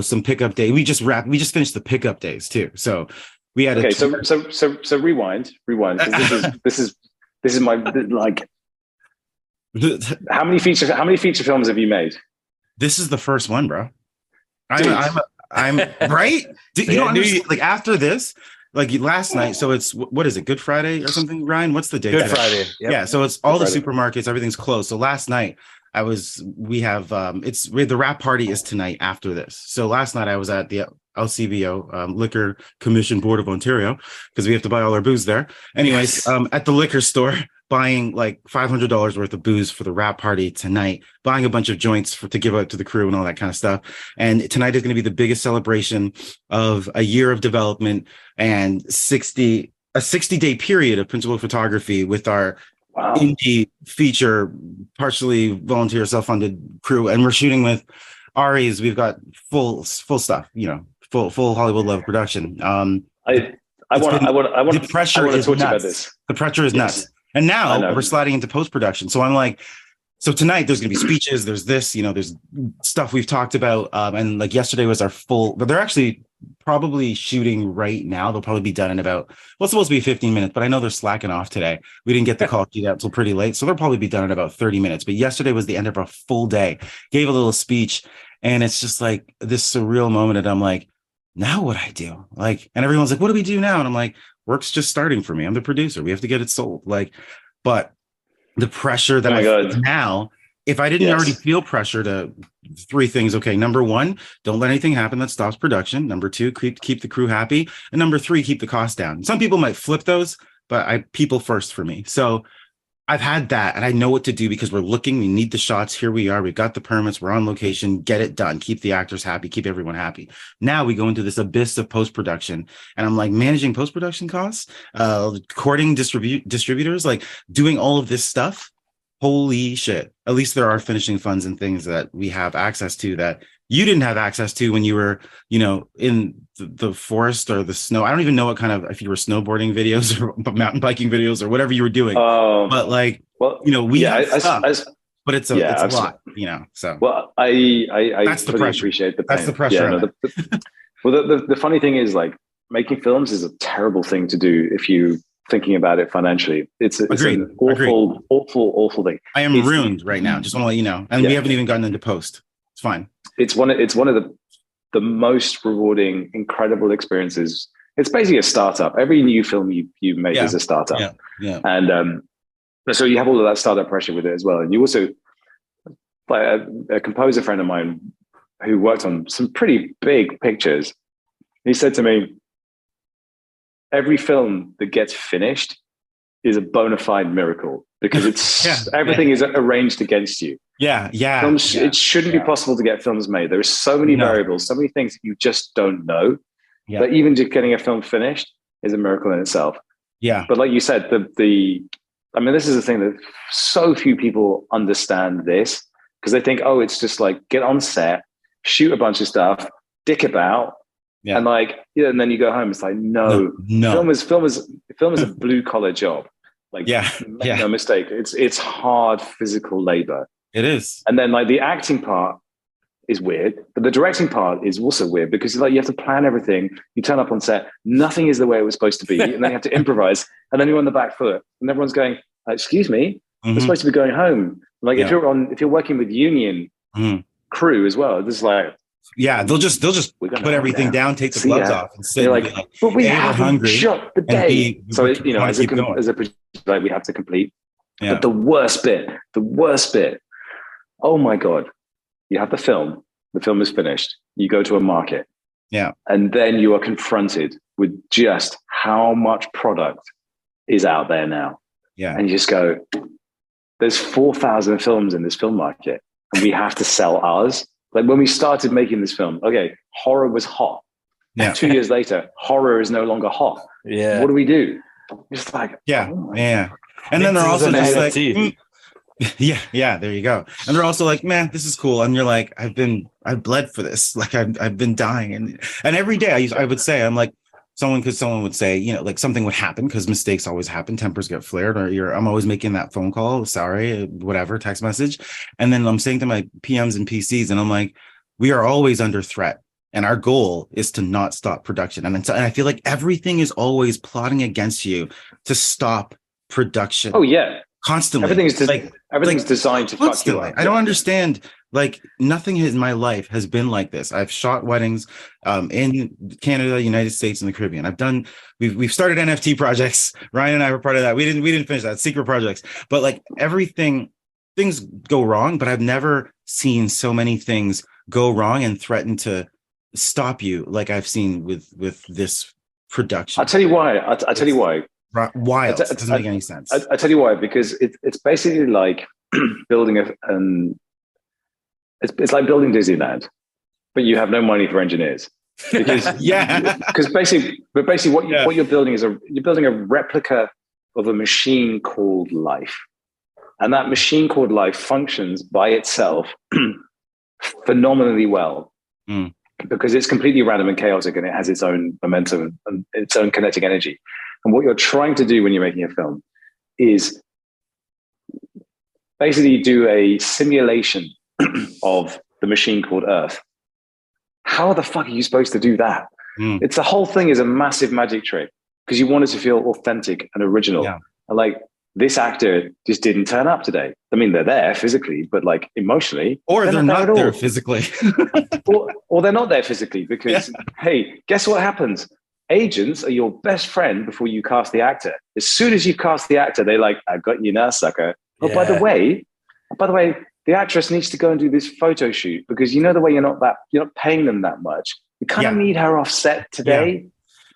some pickup day. We just finished the pickup days too. So we had so rewind. This is my like. How many feature films have you made? This is the first one, bro. I'm right. You don't understand, like after this, like last night. So it's what is it? Good Friday or something, Ryan? What's the day? Good Friday. Yep. Yeah. So it's all the supermarkets. Everything's closed. So last night we have the wrap party is tonight after this. So last night I was at the LCBO, Liquor Commission Board of Ontario, because we have to buy all our booze there. Anyways, at the liquor store, buying like $500 worth of booze for the wrap party tonight, buying a bunch of joints to give out to the crew and all that kind of stuff. And tonight is going to be the biggest celebration of a year of development and a 60-day period of principal photography with our indie feature, partially volunteer self-funded crew. And we're shooting with Ari's. We've got full stuff, full Hollywood level production. The pressure is nuts. The pressure is nuts. And now we're sliding into post-production. So I'm like, so tonight there's going to be speeches. There's this, there's stuff we've talked about. And like yesterday was our but they're actually probably shooting right now. They'll probably be done in about, it's supposed to be 15 minutes, but I know they're slacking off today. We didn't get the call sheet out until pretty late. So they'll probably be done in about 30 minutes. But yesterday was the end of a full day. Gave a little speech. And it's just like this surreal moment. And I'm like, now what I do? Like, and everyone's like, what do we do now? And I'm like, work's just starting for me. I'm the producer. We have to get it sold. But the pressure that I feel now, if I didn't already feel pressure to three things. Okay. Number one, don't let anything happen that stops production. Number two, keep the crew happy. And number three, keep the cost down. Some people might flip those, but people first for me. So I've had that and I know what to do because we're looking, we need the shots. Here we are. We've got the permits. We're on location. Get it done. Keep the actors happy. Keep everyone happy. Now we go into this abyss of post-production and I'm like managing post-production costs, courting distributors, like doing all of this stuff. Holy shit. At least there are finishing funds and things that we have access to that you didn't have access to when you were, in the forest or the snow. I don't even know what kind of, if you were snowboarding videos or mountain biking videos or whatever you were doing. But we have stuff, but it's a lot, so. Well, I that's the pressure. Appreciate the pain. That's the pressure. The funny thing is like making films is a terrible thing to do if you thinking about it financially. It's an awful thing. I am ruined right now. Just want to let you know. And we haven't even gotten into post. It's fine. It's one of the most rewarding, incredible experiences. It's basically a startup. Every new film you make is a startup. Yeah. And so you have all of that startup pressure with it as well. And you also, like a composer friend of mine who worked on some pretty big pictures, he said to me, every film that gets finished is a bona fide miracle because it's everything is arranged against you. It shouldn't be possible to get films made. There are so many variables, so many things that you just don't know. But even just getting a film finished is a miracle in itself. But like you said, this is the thing that so few people understand this because they think, it's just like get on set, shoot a bunch of stuff, dick about, and and then you go home. It's like no. Film is a blue collar job. Make no mistake. It's hard physical labor. It is. And then the acting part is weird, but the directing part is also weird because you have to plan everything. You turn up on set, nothing is the way it was supposed to be, and then you have to improvise, and then you're on the back foot, and everyone's going, "Excuse me, we're supposed to be going home." If you're working with union crew as well, this is they'll just put everything down, take the gloves off, and sit. But we haven't shot the day, so as a producer, we have to complete. But the worst bit. Oh my God, you have the film is finished, you go to a market. And then you are confronted with just how much product is out there now. And you just go, there's 4,000 films in this film market, and we have to sell ours. Like when we started making this film, okay, horror was hot. Yeah. 2 years later, horror is no longer hot. Yeah. What do we do? It's like, yeah, oh my yeah. And then they're also an just like, NFT. yeah, there you go. And they're also like, man, this is cool. And you're like, I've bled for this. Like I've been dying. And every day I would say, I'm like, someone would say, you know, like something would happen because mistakes always happen. Tempers get flared, or I'm always making that phone call. Sorry, whatever, text message. And then I'm saying to my PMs and PCs, and I'm like, we are always under threat. And our goal is to not stop production. And I feel like everything is always plotting against you to stop production. Oh yeah. Constantly. Everything's designed to fuck you up. I don't understand. Like nothing in my life has been like this. I've shot weddings in Canada, United States, and the Caribbean. We've started NFT projects. Ryan and I were part of that. We didn't finish that, secret projects. But like things go wrong, but I've never seen so many things go wrong and threaten to stop you like I've seen with this production. I'll tell you why. I'll tell you why. Wild. It doesn't make any sense. I tell you why, because it's basically like building it's like building Disneyland, but you have no money for engineers. Because because basically what you're building is you're building a replica of a machine called life, and that machine called life functions by itself phenomenally well. Because it's completely random and chaotic, and it has its own momentum and its own kinetic energy. And what you're trying to do when you're making a film is basically do a simulation of the machine called Earth. How the fuck are you supposed to do that? It's the whole thing is a massive magic trick because you want it to feel authentic and original. Yeah. And like this actor just didn't turn up today. I mean, they're there physically, but like emotionally, or they're not there physically, or they're not there physically because hey, guess what happens? Agents are your best friend before you cast the actor. As soon as you cast the actor, they're like, "I got you now, sucker." Oh, by the way, the actress needs to go and do this photo shoot because you know the way you're not paying them that much. You kind of need her off set today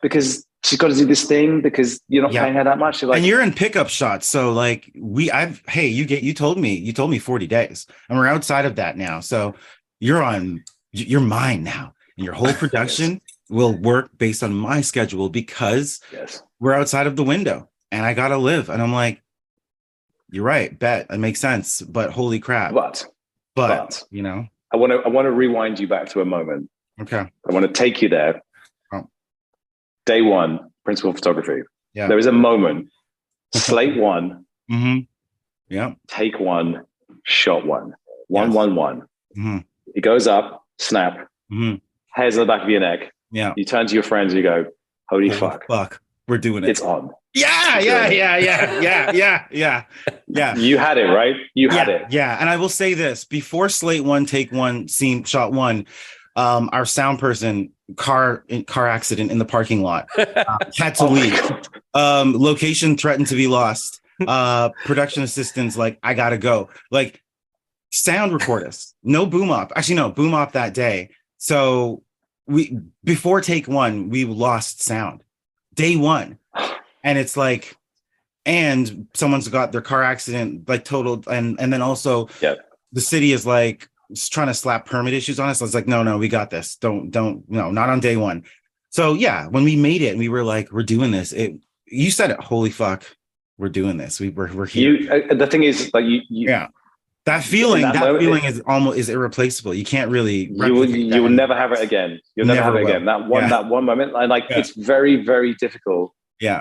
because she's got to do this thing because you're not paying her that much. You're like, and you're in pickup shots, so like you told me 40 days, and we're outside of that now. So you're mine now, and your whole production will work based on my schedule because we're outside of the window, and I gotta live. And I'm like, you're right, bet it makes sense, but holy crap! But you know, I want to rewind you back to a moment. Okay, I want to take you there. Day one, principal photography. Yeah. There is a moment, slate one, take one, shot one, 1-1-1. It goes up, snap, hairs on the back of your neck. Yeah. You turn to your friends and you go, holy fuck. We're doing it. It's on. Yeah. You had it, right? You had it. Yeah. And I will say this, before slate one, take one, scene, shot one, our sound person, car accident in the parking lot, had to leave. Location threatened to be lost. Production assistants like, I gotta go. Like, sound record us. No boom op. Actually, no boom op that day. So before take one, we lost sound. Day one. And it's like, and someone's got their car accident like totaled, and then also the city is like trying to slap permit issues on us. I was like, no, we got this. Don't, no, not on day one. So yeah, when we made it, we were like, we're doing this. You said it, holy fuck, we're doing this. We're here. The thing is, like that feeling is irreplaceable. You can't really. You will never have it again. You'll never have it again. That one moment, and like it's very, very difficult.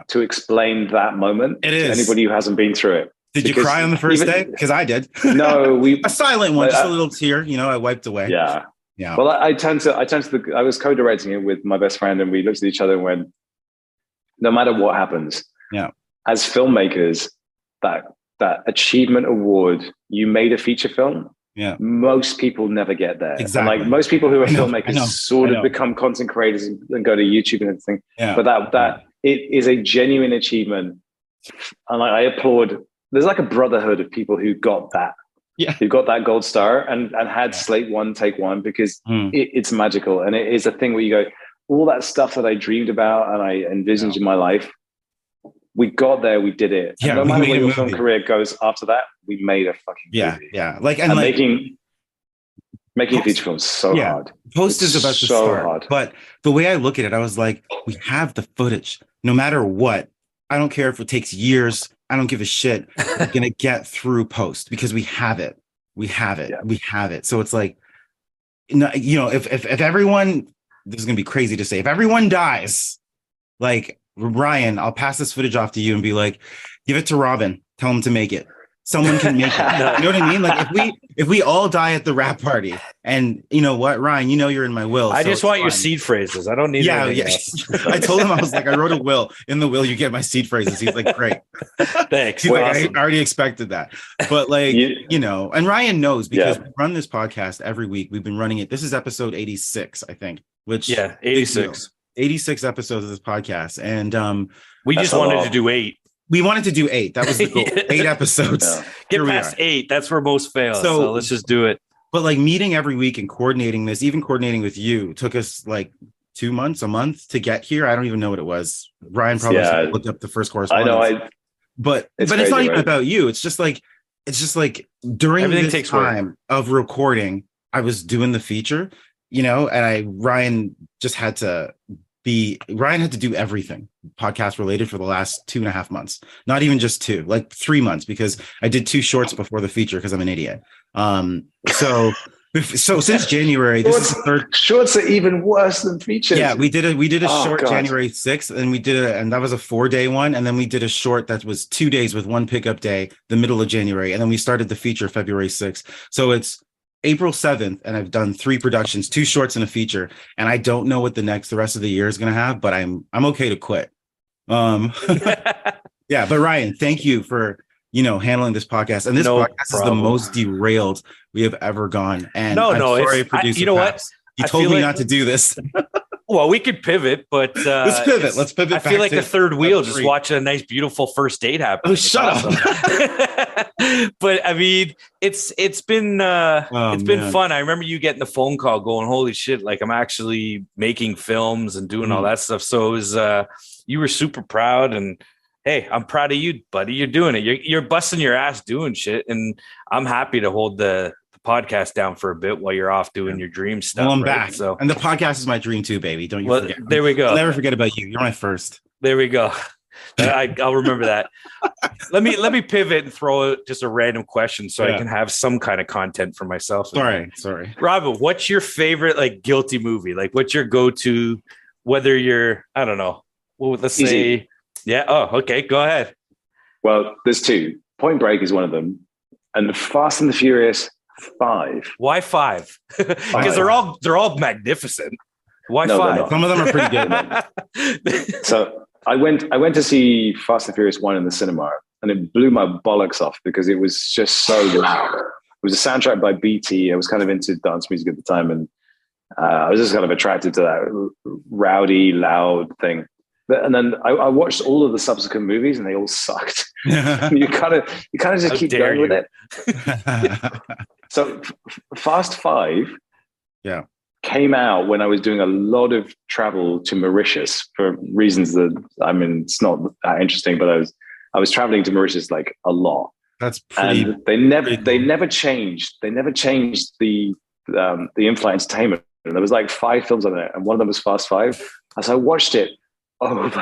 To explain that moment to anybody who hasn't been through it. Did you cry on the first day? Because I did. No, a silent one, just a little tear. You know, I wiped away. Yeah. Well, I was co-directing it with my best friend, and we looked at each other and went, no matter what happens, as filmmakers, that achievement award, you made a feature film. Yeah. Most people never get there. Exactly. And like most people who are filmmakers sort of become content creators and go to YouTube and everything. Yeah. But that it is a genuine achievement. And I applaud. There's like a brotherhood of people who got that. Yeah. Who got that gold star and had slate one, take one, because it's magical. And it is a thing where you go, all that stuff that I dreamed about and I envisioned in my life, we got there, we did it. Yeah, and no we matter made where a your film movie. career goes after that, we made a fucking movie. Yeah. And like making a feature film is so hard. Post is about to start. Hard. But the way I look at it, I was like, we have the footage. No matter what, I don't care if it takes years. I don't give a shit. We're gonna get through post because we have it. We have it. Yeah. We have it. So it's like, you know, if everyone, this is gonna be crazy to say, if everyone dies, like Ryan, I'll pass this footage off to you and be like, give it to Robin. Tell him to make it. Someone can make it. You know what I mean? Like if we all die at the rap party, and you know what, Ryan, you know you're in my will. I just want your seed phrases. I don't need anything else. I told him, I was like, I wrote a will. In the will, you get my seed phrases. He's like, great. Thanks. He's like, I already expected that. But like, you know, and Ryan knows because we run this podcast every week. We've been running it. This is episode 86, I think. Which 86. 86 episodes of this podcast. And we just wanted to do 8. We wanted to do 8. That was the goal. 8 episodes. Get past 8. That's where most fail. So let's just do it. But like meeting every week and coordinating this, even coordinating with you, took us like 2 months, a month to get here. I don't even know what it was. Ryan probably looked up the first correspondence. I know. But it's not even about you. It's just like during everything this time of recording, I was doing the feature, you know, and Ryan had to do everything podcast related for the last 2.5 months, not even just 2, like 3 months, because I did 2 shorts before the feature because I'm an idiot. So since January, this is the third. Shorts are even worse than features. Yeah, we did a short January 6th, and and that was a 4-day one, and then we did a short that was 2 days with 1 pickup day, the middle of January, and then we started the feature February 6th. So it's April 7th, and I've done 3 productions, 2 shorts and a feature, and I don't know what the rest of the year is going to have, but I'm okay to quit. Yeah, but Ryan, thank you for, you know, handling this podcast. And this podcast is the most derailed we have ever gone. And I'm sorry, producer, you know what? He told me not to do this. Well, we could pivot, but let's pivot. Let's pivot. I feel like the third wheel, just watching a nice, beautiful first date happen. Oh, shut up! But I mean, it's been fun. I remember you getting the phone call, going, "Holy shit! Like I'm actually making films and doing all that stuff." So it was, you were super proud, and hey, I'm proud of you, buddy. You're doing it. You're busting your ass doing shit, and I'm happy to hold the podcast down for a bit while you're off doing your dream stuff. Well, I'm back. So, and the podcast is my dream too, baby. Don't you forget. There we go. I'll never forget about you. You're my first. There we go. I'll remember that. Let me pivot and throw just a random question so I can have some kind of content for myself. Sorry. Robin, what's your favorite like guilty movie? Like what's your go-to, whether you're, I don't know. Well, let's say, yeah. Oh, okay. Go ahead. Well, there's 2. Point Break is one of them. And the Fast and the Furious 5. Why 5? Because they're all magnificent. Why 5? Some of them are pretty good. So I went to see Fast and Furious 1 in the cinema, and it blew my bollocks off because it was just so loud. It was a soundtrack by B.T. I was kind of into dance music at the time, and I was just kind of attracted to that rowdy, loud thing. And then I watched all of the subsequent movies, and they all sucked. you kind of just keep going with it. So Fast 5 came out when I was doing a lot of travel to Mauritius for reasons that, I mean, it's not that interesting, but I was traveling to Mauritius like a lot. That's pretty. And they never changed. They never changed the in-flight entertainment. And there was like 5 films on it, and one of them was Fast 5. As I watched it over and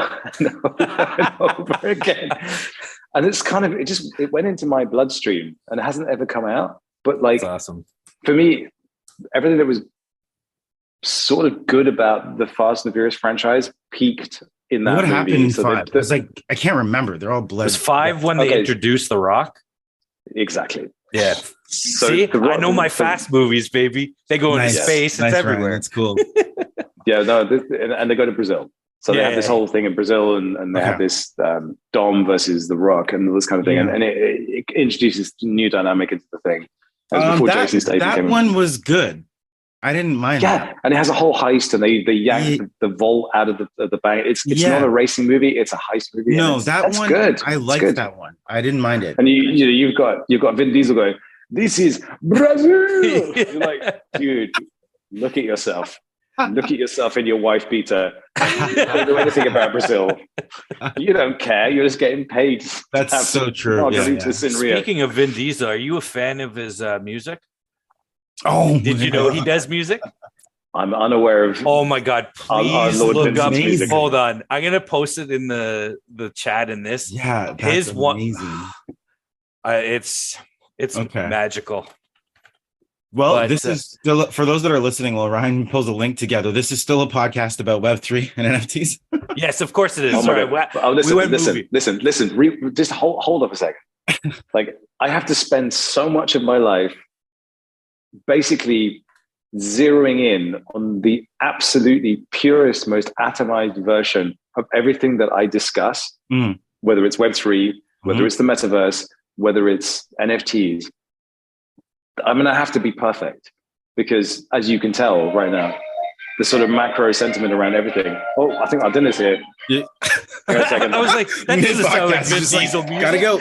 over and over again, and it's kind of it went into my bloodstream, and it hasn't ever come out. But like, that's awesome. For me, everything that was sort of good about the Fast and the Furious franchise peaked in that movie. What happened in 5? It's like, I can't remember. They're all blessed. Was 5 when they introduced The Rock? Exactly. Yeah. So see, I know my fast movies, baby. They go into space. It's everywhere. That's cool. Yeah, no, and they go to Brazil. So they have this whole thing in Brazil, and they have this Dom versus The Rock and this kind of thing. And it introduces new dynamic into the thing. That one was good. I didn't mind that. And it has a whole heist, and they yank the vault out of the bank. It's not a racing movie; it's a heist movie. No, that's one good. I liked that one. I didn't mind it. And you've got Vin Diesel going, "This is Brazil." You're like, dude, look at yourself. Look at yourself in your wife beater You don't know anything about Brazil. You don't care. You're just getting paid. That's so true. Speaking of Vin Diesel, are you a fan of his music? Oh, did you know he does music? I'm unaware of. Oh my God! Please look up. Music. Hold on, I'm gonna post it in the chat in this. Yeah, that's his amazing. It's magical. Well, but, this is still, for those that are listening, while Ryan pulls a link together, this is still a podcast about Web3 and NFTs. Yes, of course it is. Listen. Just hold up a second. Like, I have to spend so much of my life basically zeroing in on the absolutely purest, most atomized version of everything that I discuss, whether it's Web3, whether it's the metaverse, whether it's NFTs. I'm going to have to be perfect because, as you can tell right now, the sort of macro sentiment around everything. Oh, I think our dinner's here. Yeah. I was like, that doesn't sound like Vin Diesel music. Gotta go.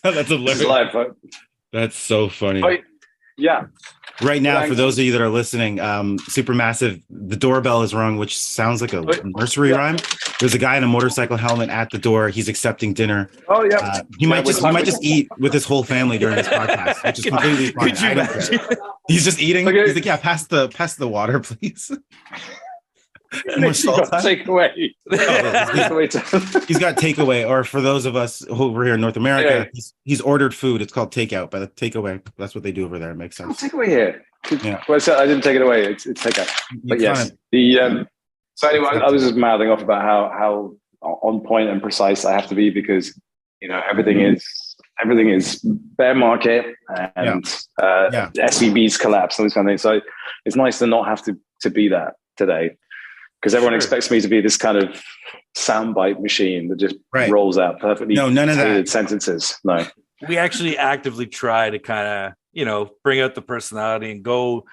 That's hilarious. Live, right? That's so funny. But, yeah. Right now, for those of you that are listening, Supermassive, the doorbell is rung, which sounds like a nursery rhyme. There's a guy in a motorcycle helmet at the door. He's accepting dinner. Oh yeah, he might just eat with his whole family during this podcast, which is completely fine. Could you imagine? He's just eating. Okay. He's like, yeah, pass the water, please. More salt. Takeaway. He's got takeaway, or for those of us who were here in North America, he's ordered food. It's called takeout, but the takeaway. That's what they do over there. It makes sense. Takeaway here. Yeah. Well, so I didn't take it away. It's takeout. But yes, so anyway, I was just mouthing off about how on point and precise I have to be because everything is bear market and SVB's collapse and these kind of things. So it's nice to not have to be that today. Because everyone expects me to be this kind of soundbite machine that just rolls out perfectly none of that sentences. No, we actually actively try to kind of bring out the personality and go,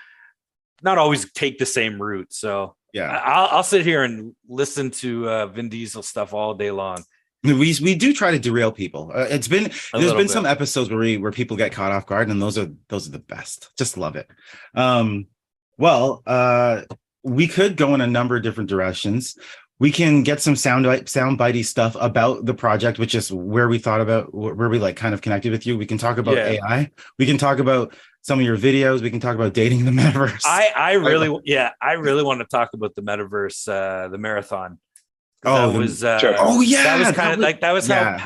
not always take the same route. So I'll sit here and listen to Vin Diesel stuff all day long. We do try to derail people. There's been some episodes where people get caught off guard, and those are the best. Just love it. We could go in a number of different directions. We can get some soundbitey stuff about the project, which is where we like kind of connected with you. We can talk about AI. We can talk about some of your videos. We can talk about dating the metaverse. I really want to talk about the metaverse, the marathon. That was how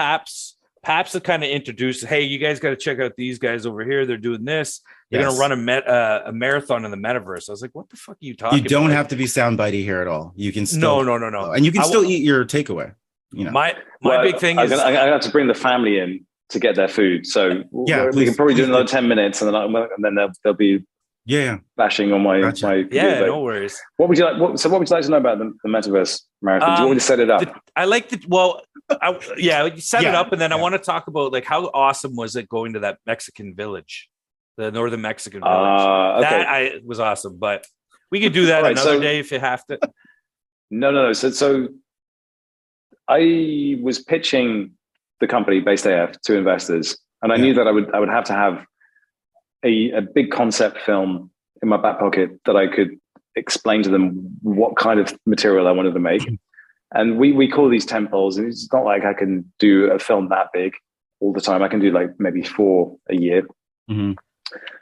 Paps had kind of introduced, hey, you guys got to check out these guys over here. They're doing this. They're going to run a marathon in the metaverse. I was like, what the fuck are you talking about? You don't have to be soundbitey here at all. You can still no. And you can still eat your takeaway. My big thing is I have to bring the family in to get their food. So we can probably do another 10 minutes and then they'll be bashing on my video. No worries. What would you like? What would you like to know about the Metaverse Marathon? Do you want me to set it up? Set it up, and then I want to talk about like how awesome was it going to that Mexican village, the northern Mexican village. That was awesome, but we could do that another day if you have to. No. So I was pitching the company Based AF to investors, and I knew that I would have to have a big concept film in my back pocket that I could explain to them what kind of material I wanted to make. And we call these tentpoles, and it's not like I can do a film that big all the time. I can do like maybe 4 a year. Mm-hmm.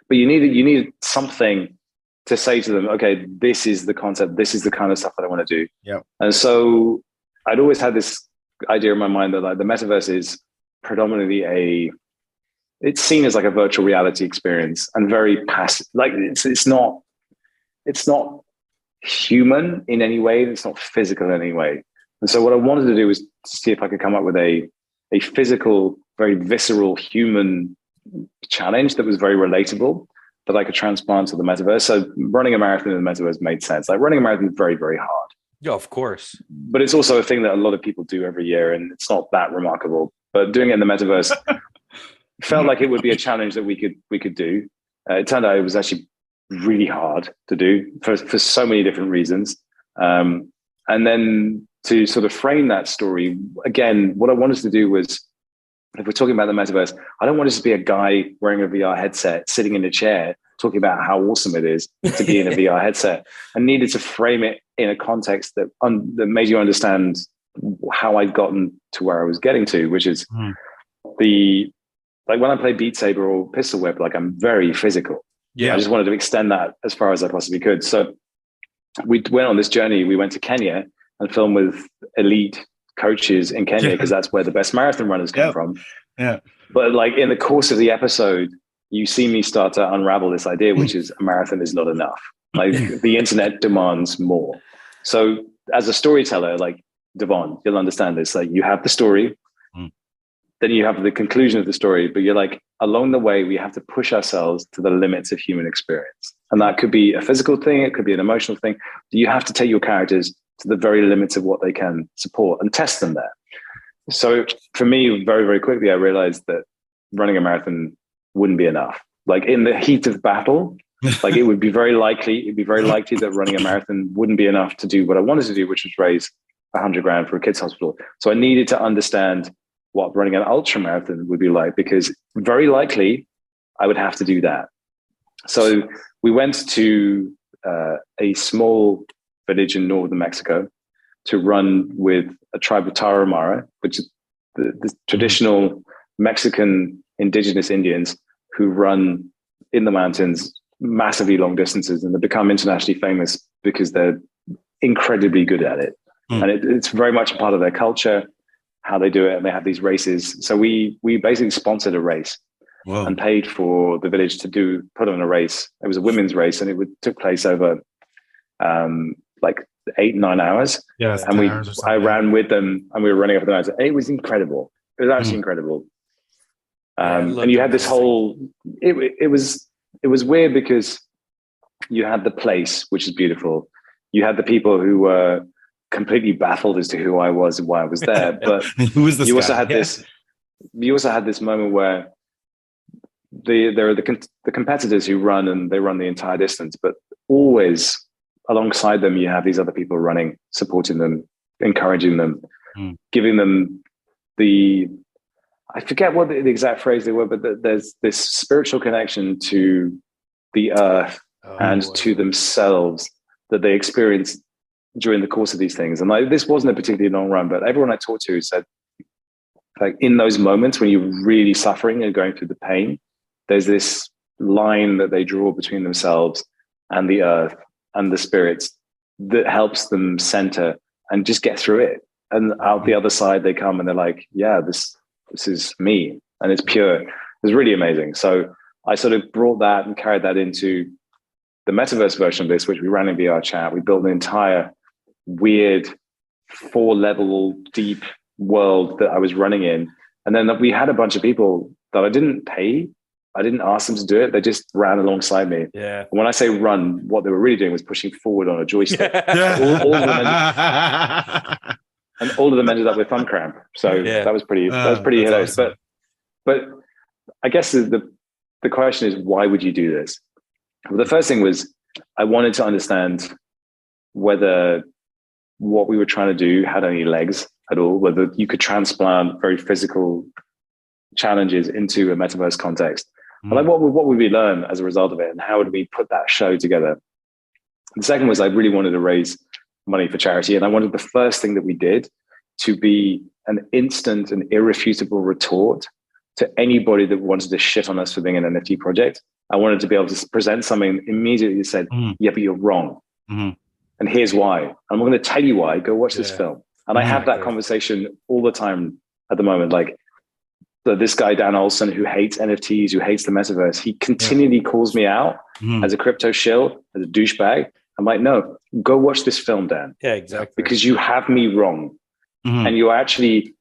But you need something to say to them, okay, this is the concept, this is the kind of stuff that I want to do. Yeah. And so I'd always had this idea in my mind that like the metaverse is predominantly it's seen as like a virtual reality experience and very passive. Like it's not human in any way. It's not physical in any way. And so what I wanted to do was to see if I could come up with a physical, very visceral human challenge that was very relatable that I could transplant to the metaverse. So running a marathon in the metaverse made sense. Like running a marathon is very, very hard. Yeah, of course. But it's also a thing that a lot of people do every year, and it's not that remarkable. But doing it in the metaverse felt like it would be a challenge that we could do. It turned out it was actually really hard to do for so many different reasons. And then to sort of frame that story, again, what I wanted to do was if we're talking about the metaverse, I don't want to just be a guy wearing a VR headset, sitting in a chair, talking about how awesome it is to be in a VR headset. I needed to frame it in a context that made you understand how I'd gotten to where I was getting to, which is like when I play Beat Saber or Pistol Whip, like I'm very physical. Yeah. I just wanted to extend that as far as I possibly could. So we went on this journey. We went to Kenya and filmed with elite coaches in Kenya because that's where the best marathon runners come from. Yeah. But like in the course of the episode, you see me start to unravel this idea, which is a marathon is not enough. Like the internet demands more. So as a storyteller, like Devon, you'll understand this. Like you have the story, then you have the conclusion of the story, but you're like, along the way, we have to push ourselves to the limits of human experience. And that could be a physical thing. It could be an emotional thing. You have to take your characters to the very limits of what they can support and test them there. So for me, very, very quickly, I realized that running a marathon wouldn't be enough. Like in the heat of battle, like it'd be very likely that running a marathon wouldn't be enough to do what I wanted to do, which was raise 100 grand for a kids hospital. So I needed to understand what running an ultra marathon would be like, because very likely I would have to do that. So we went to a small village in northern Mexico to run with a tribe of Tarahumara, which is the traditional Mexican indigenous Indians who run in the mountains massively long distances, and they become internationally famous because they're incredibly good at it. And it's very much a part of their culture, how they do it, and they have these races. So we basically sponsored a race and paid for the village to put on a race. It was a women's race, and it took place over like 8-9 hours. Yeah, and I ran with them, and we were running up the mountain. It was incredible. It was actually incredible. And you had this whole. It was weird because you had the place, which is beautiful. You had the people who were completely baffled as to who I was and why I was there. But who was this you guy? also had this. You also had this moment where there are the competitors who run, and they run the entire distance, but always alongside them you have these other people running, supporting them, encouraging them, giving them I forget what the exact phrase they were, but there's this spiritual connection to the earth and to themselves that they experience during the course of these things. And like, this wasn't a particularly long run, but everyone I talked to said, like, in those moments when you're really suffering and going through the pain, there's this line that they draw between themselves and the earth and the spirits that helps them center and just get through it. And out the other side, they come and they're like, yeah, this is me, and it's pure. It's really amazing. So I sort of brought that and carried that into the metaverse version of this, which we ran in VR chat. We built an entire weird 4-level deep world that I was running in. And then we had a bunch of people that I didn't pay. I didn't ask them to do it. They just ran alongside me. Yeah. And when I say run, what they were really doing was pushing forward on a joystick. All of them ended up with thumb cramp. So that was pretty hilarious. Awesome. But I guess the question is, why would you do this? Well, the first thing was I wanted to understand whether what we were trying to do had any legs at all, whether you could transplant very physical challenges into a metaverse context. But like, what would we learn as a result of it, and how would we put that show together? The second was I really wanted to raise money for charity, and I wanted the first thing that we did to be an instant and irrefutable retort to anybody that wanted to shit on us for being an NFT project. I wanted to be able to present something immediately that said, yeah, but you're wrong. And here's why. I'm going to tell you why. Go watch this film. And I have that conversation all the time at the moment. Like this guy, Dan Olson, who hates NFTs, who hates the metaverse, he continually calls me out as a crypto shill, as a douchebag. I'm like, no, go watch this film, Dan. Yeah, exactly. Because you have me wrong. And you're actually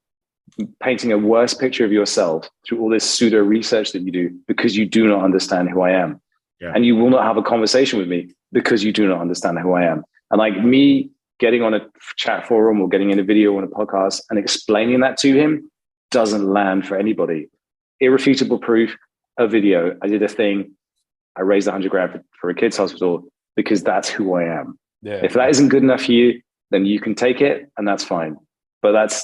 painting a worse picture of yourself through all this pseudo research that you do because you do not understand who I am. Yeah. And you will not have a conversation with me because you do not understand who I am. And like me getting on a chat forum or getting in a video on a podcast and explaining that to him doesn't land for anybody. Irrefutable proof, a video. I did a thing. I raised 100 grand for a kids hospital because that's who I am. Yeah. If that isn't good enough for you, then you can take it and that's fine. But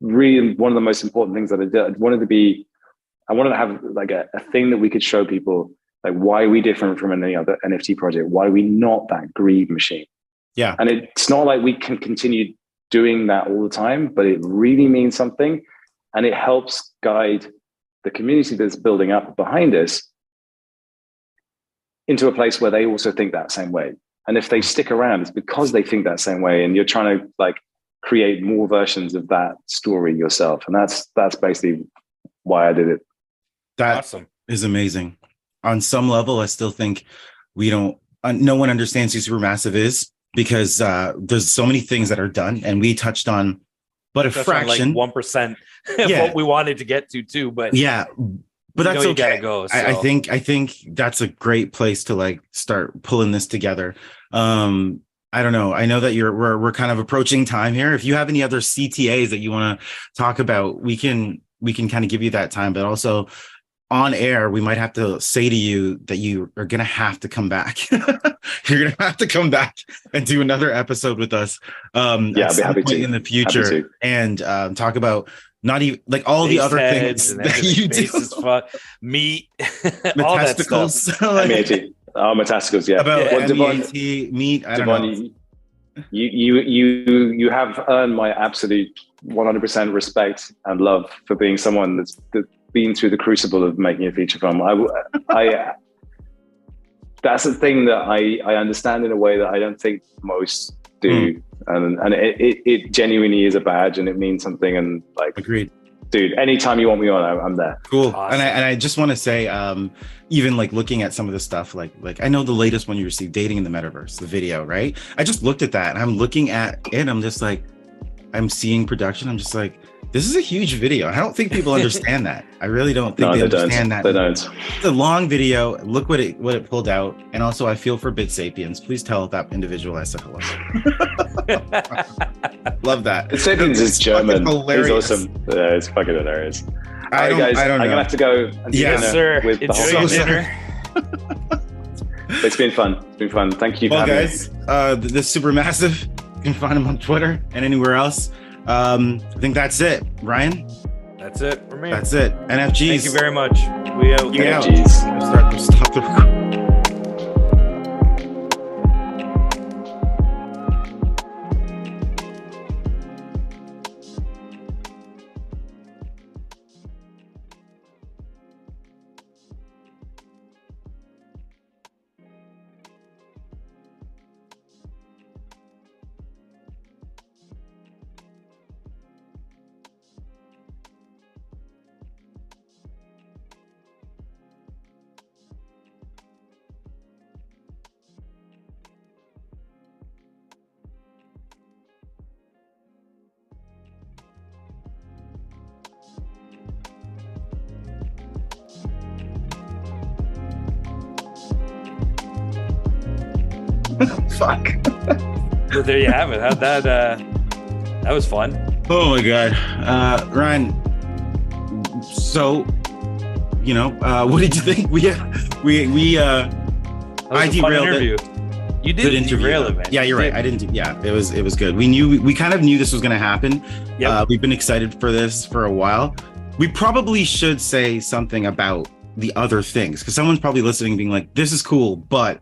really one of the most important things that I did. I wanted to have like a thing that we could show people, like why are we different from any other NFT project? Why are we not that greed machine? Yeah. And it's not like we can continue doing that all the time, but it really means something. And it helps guide the community that's building up behind us into a place where they also think that same way. And if they stick around, it's because they think that same way. And you're trying to like create more versions of that story yourself. And that's basically why I did it. That Awesome. is amazing. On some level, I still think no one understands who Supermassive is, because there's so many things that are done, and we touched on but a fraction, like 1% of what we wanted to get to too. But yeah, but that's okay. You gotta go. So. I think that's a great place to like start pulling this together. I don't know. I know that we're kind of approaching time here. If you have any other CTAs that you want to talk about, we can kind of give you that time, but also on air, we might have to say to you that you are going to have to come back. You're going to have to come back and do another episode with us I'd be happy to in the future and talk about not even like all the other things that you do. Meat, all that stuff. M.E.A.T. Metasticals, yeah. About M.E.A.T, meat. I don't know. You have earned my absolute 100% respect and love for being someone that's been through the crucible of making a feature film. I that's a thing that I understand in a way that I don't think most do. And it genuinely is a badge, and it means something. And like, agreed, dude, anytime you want me on, I'm there. Cool. Awesome. And I just want to say, even like looking at some of the stuff, like I know the latest one you received, Dating in the Metaverse, the video, right? I just looked at that and I'm looking at it. I'm just like, I'm seeing production. I'm just like, this is a huge video. I don't think people understand that. I really don't think they understand that. They don't. It's a long video. Look what it pulled out. And also, I feel for Bit Sapiens. Please tell that individual I said hello. Love that. Bit Sapiens is German. He's awesome. Yeah, it's fucking hilarious. All right, guys, I'm gonna have to go. And sir. With Enjoy your dinner. It's been fun. Thank you, guys. This Supermassive. You can find him on Twitter and anywhere else. I think that's it. Ryan? That's it for me. That's it. NFGs. Thank you very much. We out. NFGs. Stop the recording. Fuck. So there you have it. How'd that was fun. Oh my god. Ryan, so what did you think? I derailed it. You did derail it, man. Yeah, you're right. I didn't. It was good. We kind of knew this was going to happen. Yep. We've been excited for this for a while. We probably should say something about the other things, because someone's probably listening being like, this is cool, but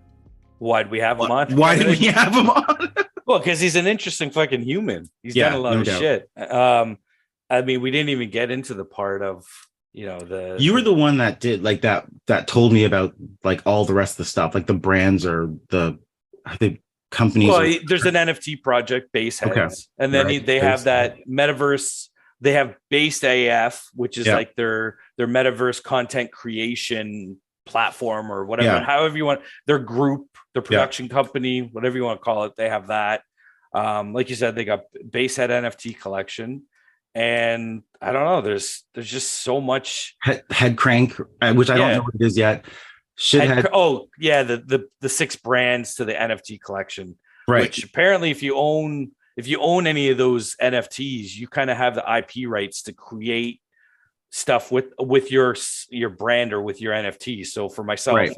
why'd we have him on? Why did we have him on? Well, because he's an interesting fucking human. He's done a lot of shit. I mean, we didn't even get into the part of, you were the one that did like that told me about like all the rest of the stuff, like the brands or the companies. Well, there's an NFT project, Baseheads, and then they have that Metaverse. They have Based AF, which is like their Metaverse content creation platform or whatever, however you want, their group, their production company, whatever you want to call it. They have that. Like you said, they got Basehead NFT collection. And I don't know, there's just so much head crank, which I don't know what it is yet. The 6 brands to the NFT collection. Right. Which apparently if you own any of those NFTs, you kind of have the IP rights to create stuff with your brand or with your NFT. So for myself,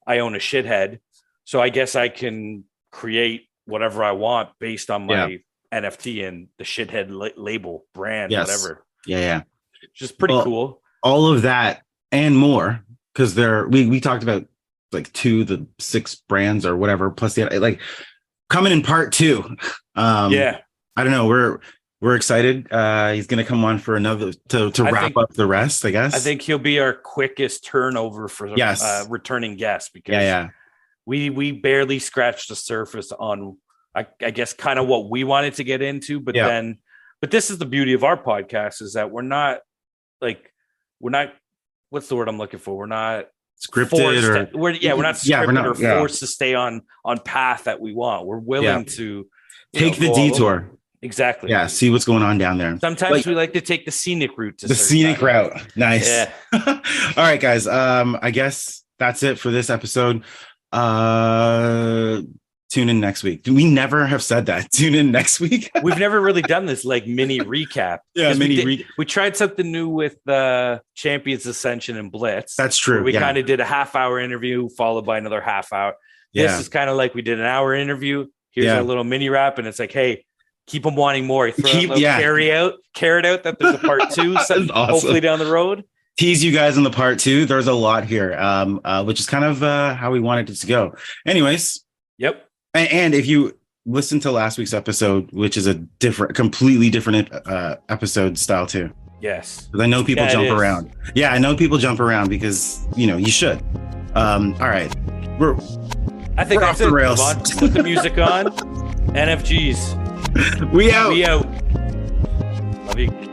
I own a shithead. So I guess I can create whatever I want based on my NFT and the shithead label brand, Yes. whatever. Yeah. Just pretty cool. All of that and more, because we talked about like 2 to 6 brands or whatever, plus the like coming in part 2. I don't know. We're excited. He's gonna come on for another to wrap up the rest, I guess. I think he'll be our quickest turnover for returning guests, because we barely scratched the surface on I guess kind of what we wanted to get into, but this is the beauty of our podcast, is that we're not what's the word I'm looking for? We're not scripted we're not scripted or forced to stay on path that we want. We're willing to take the detour. Exactly. Yeah. See what's going on down there. Sometimes we like to take the scenic route. Route. Nice. Yeah. All right, guys. I guess that's it for this episode. Tune in next week. We never have said that. Tune in next week. We've never really done this like mini recap. Yeah, we tried something new with Champions Ascension and Blitz. That's true. We kind of did a half-hour interview followed by another half hour. This is kind of like we did an hour interview. Here's a little mini wrap, and it's like, hey, keep them wanting more. Throw carrot out that there's a part 2, awesome. Hopefully down the road. Tease you guys in the part 2. There's a lot here, which is kind of how we wanted it to go. Anyways. Yep. And if you listen to last week's episode, which is a completely different episode style too. Yes. I know people jump around. Yeah, I know people jump around because, you should. All right. I think we're off the rails. Put the music on. NFGs. We out. We out. Love you.